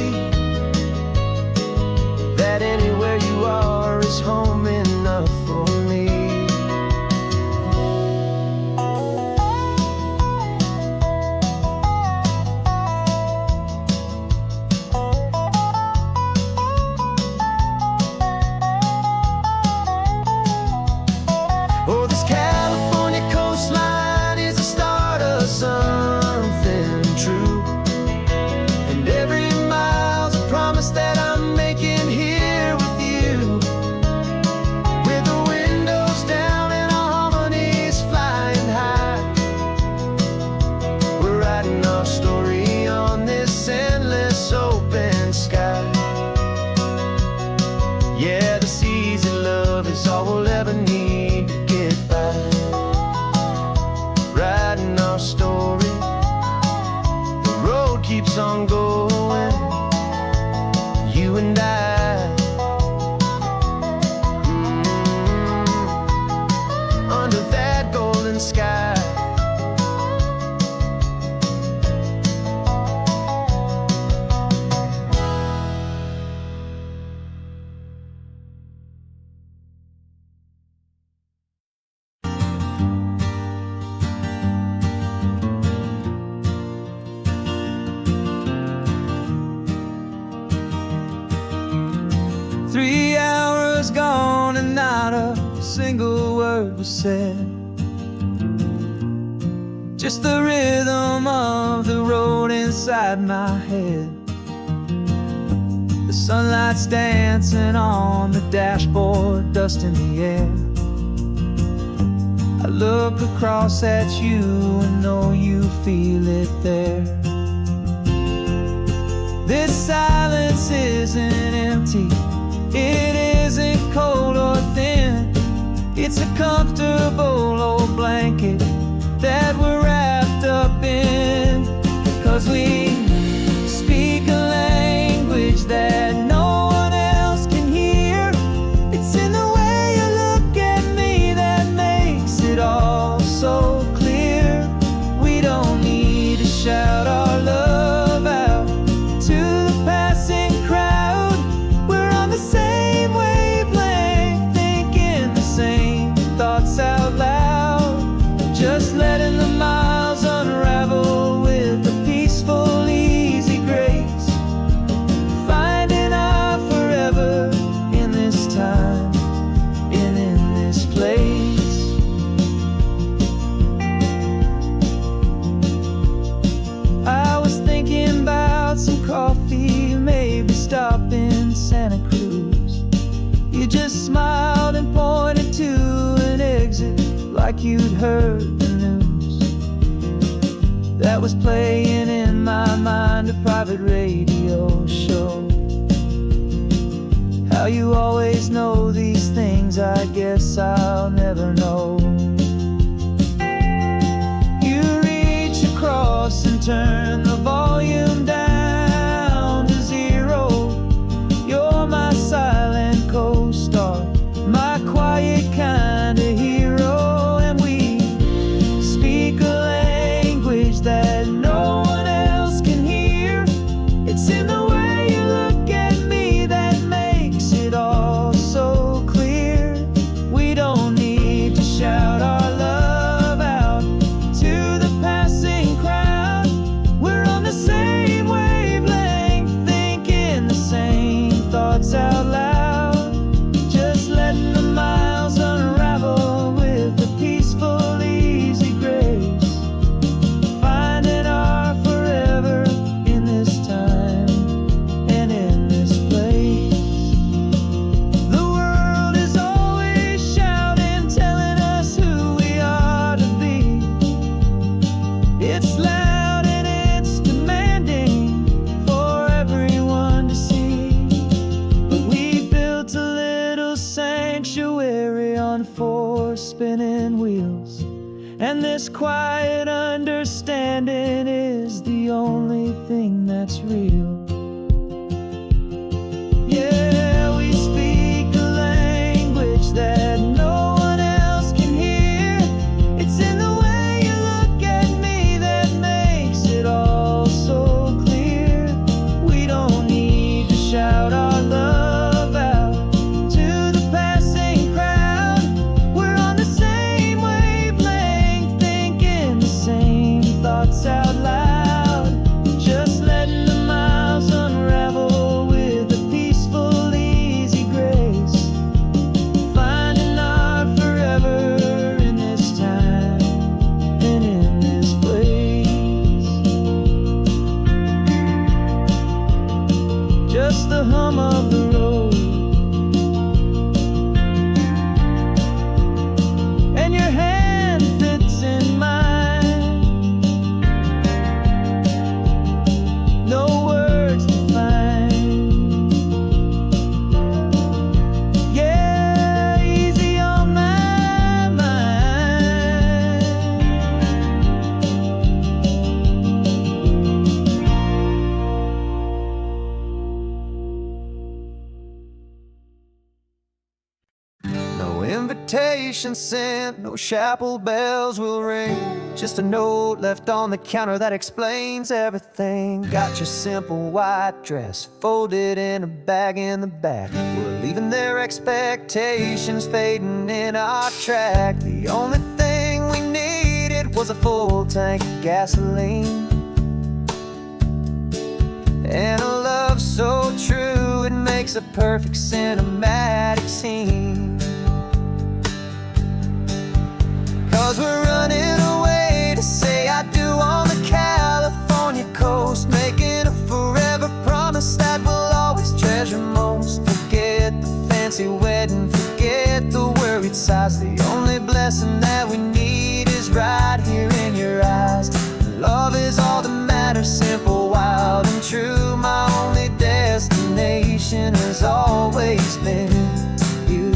our story. The road keeps on going, you and I. Under that golden sky. 3 hours gone and not a single word was said. Just the rhythm of the road inside my head. The sunlight's dancing on the dashboard, dust in the air. I look across at you and know you feel it there. This silence isn't empty, it isn't cold or thin. It's a comfortable old blanket that we're wrapped up in. 'Cause we speak a language that no one else can hear. It's in the way you look at me that makes it all so clear. We don't need to shout our love out to the passing crowd. We're on the same wavelength, thinking the same thoughts out loud. Just letting the miles unravel with a peaceful, easy grace. Finding our forever in this time and in this place. I was thinking about some coffee, maybe stop in Santa Cruz. You just smiled and pointed to an exit like you'd heard the news. That was playing in my mind, a private radio show. How you always know these things, I guess I'll never know. You reach across and turn the volume down to 0. You're my silent co-star, my quiet kind of hero. And we speak a language that no one else can hear. It's in the way you look at me that makes it all so clear. We don't need to shout our love out to the passing crowd. We're on the same wavelength, thinking the same thoughts out loud. Just letting the miles unravel with a peaceful, easy grace. Finding our forever in this time and in this place. The world is always shouting, telling us who we are to be. It's loud and it's demanding for everyone to see. But we built a little sanctuary on 4 spinning wheels, and this quiet understanding is the only thing that's real. Yeah, we speak a language that no one else can hear. It's in the way you look at me that makes it all so clear. We don't need to shout our love out to the passing crowd. We're on the same wavelength, thinking the same thoughts out loud. Just letting the miles invitation sent, no chapel bells will ring. Just a note left on the counter that explains everything. Got your simple white dress folded in a bag in the back. We're leaving their expectations fading in our track. The only thing we needed was a full tank of gasoline, and a love so true it makes a perfect cinematic scene. 'Cause we're running away to say I do on the California coast, making a forever promise that we'll always treasure most. Forget the fancy wedding, forget the worried sighs. The only blessing that we need is right here in your eyes. Love is all that matters, simple, wild, and true. My only destination has always been you.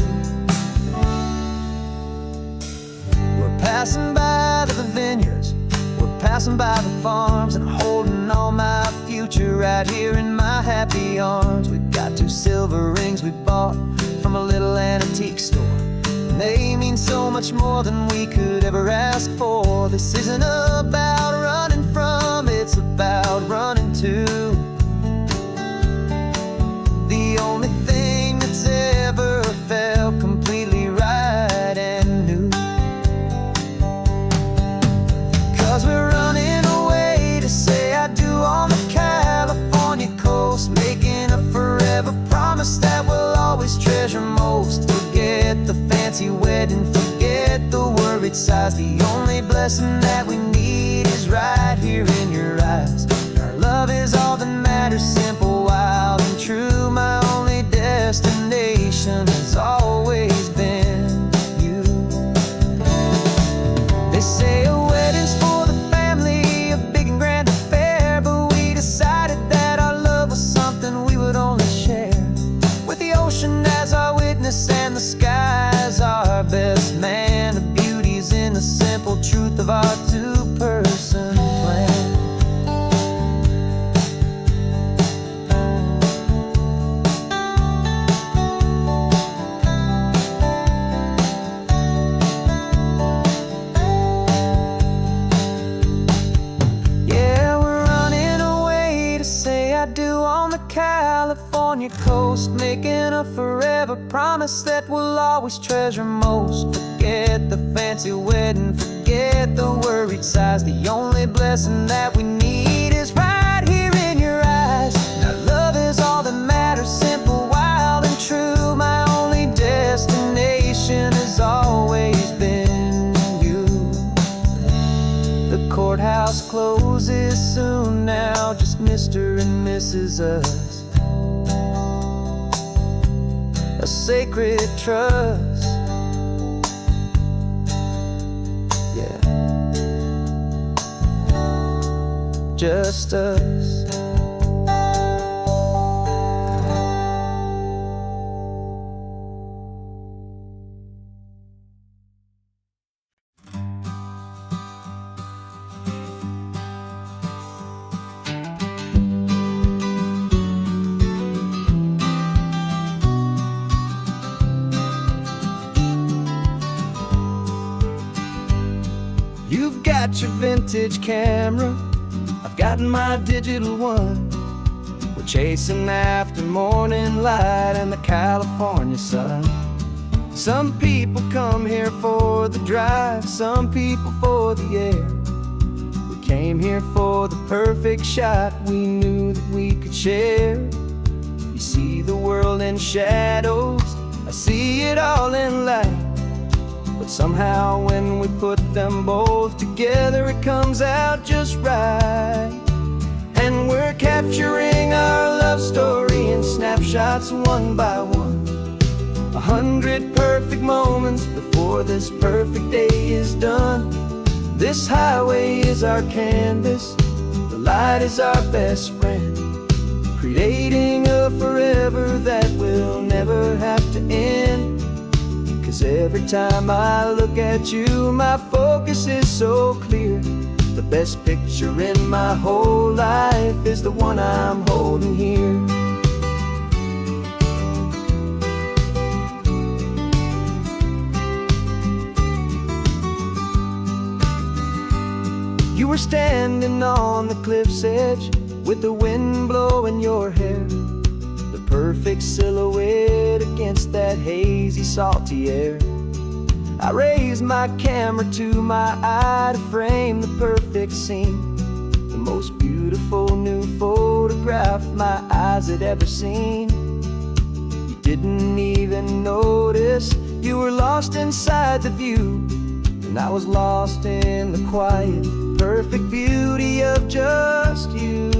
We're passing by the vineyards, we're passing by the farms, and holding on my future right here in my happy arms. We've got 2 silver rings we bought from a little antique store, and they mean so much more than we could ever ask for. This isn't about running from, it's about running to the only thing that's ever felt completely right and new. 'Cause we're running away to say I do on the California coast, making a forever promise that we'll always treasure most. Forget the fancy wedding, forget the worried sighs. The only blessing that we need is right here in your eyes. Our love is all that matters, simple, wild, and true. My only destination has always been you. They say a wedding's for the family, a big and grand affair, but we decided that our love was something we would only share with the ocean as our witness and the sky as our best man. The beauty's in the simple truth of our 2-person plan. Yeah, we're running away to say I do on the California coast, making a forever promise that we'll always treasure most. Forget the fancy wedding, forget the worried sighs. The only blessing that we need is right here in your eyes. Now love is all that matters, simple, wild, and true. My only destination has always been you. The courthouse closes soon now, just Mr. and Mrs. Us, a sacred trust. Yeah, just us. You've got your vintage camera, I've gotten my digital one. We're chasing after morning light and the California sun. Some people come here for the drive, some people for the air. We came here for the perfect shot we knew that we could share. You see the world in shadows, I see it all in light. But somehow when we put them both together, it comes out just right. And we're capturing our love story in snapshots one by one. 100 perfect moments before this perfect day is done. This highway is our canvas, the light is our best friend, creating a forever that will never have to end. 'Cause every time I look at you, my focus is so clear. The best picture in my whole life is the one I'm holding here. You were standing on the cliff's edge with the wind blowing your hair, the perfect silhouette against that hazy, salty air. I raised my camera to my eye to frame the perfect scene, the most beautiful new photograph my eyes had ever seen. You didn't even notice you were lost inside the view, and I was lost in the quiet, perfect beauty of just you.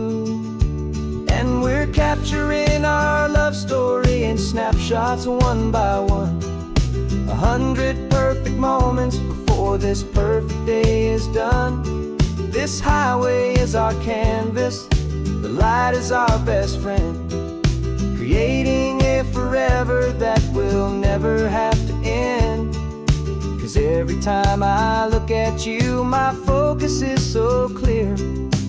And we're capturing our love story in snapshots one by one, 100 perfect moments before this perfect day is done. This highway is our canvas, the light is our best friend, creating a forever that will never have to end. 'Cause every time I look at you, my focus is so clear.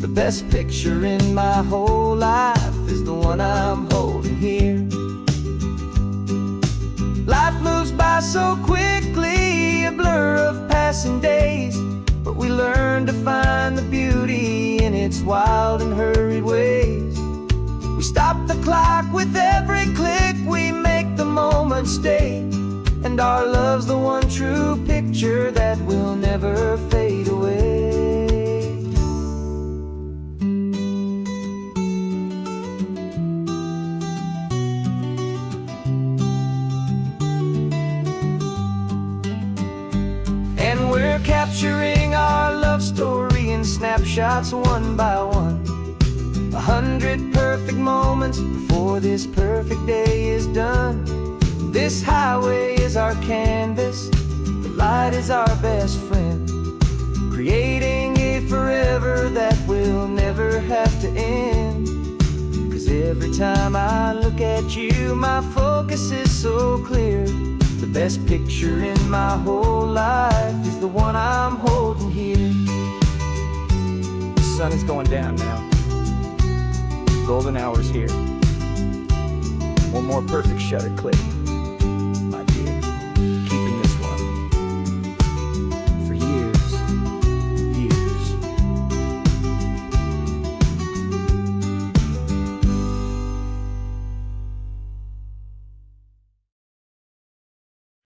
The best picture in my whole life is the one I'm holding here. Life moves by so quickly, a blur of passing days, but we learn to find the beauty in its wild and hurried ways. We stop the clock with every click, we make the moment stay, and our love's the one true picture that will never fade away. And we're capturing our love story in snapshots one by one, 100 perfect moments before this perfect day is done. This highway is our canvas, the light is our best friend, creating a forever that will never have to end. 'Cause every time I look at you, my focus is so clear. The best picture in my whole life is the one I'm holding here. The sun is going down now. Golden hour's here. One more perfect shutter click.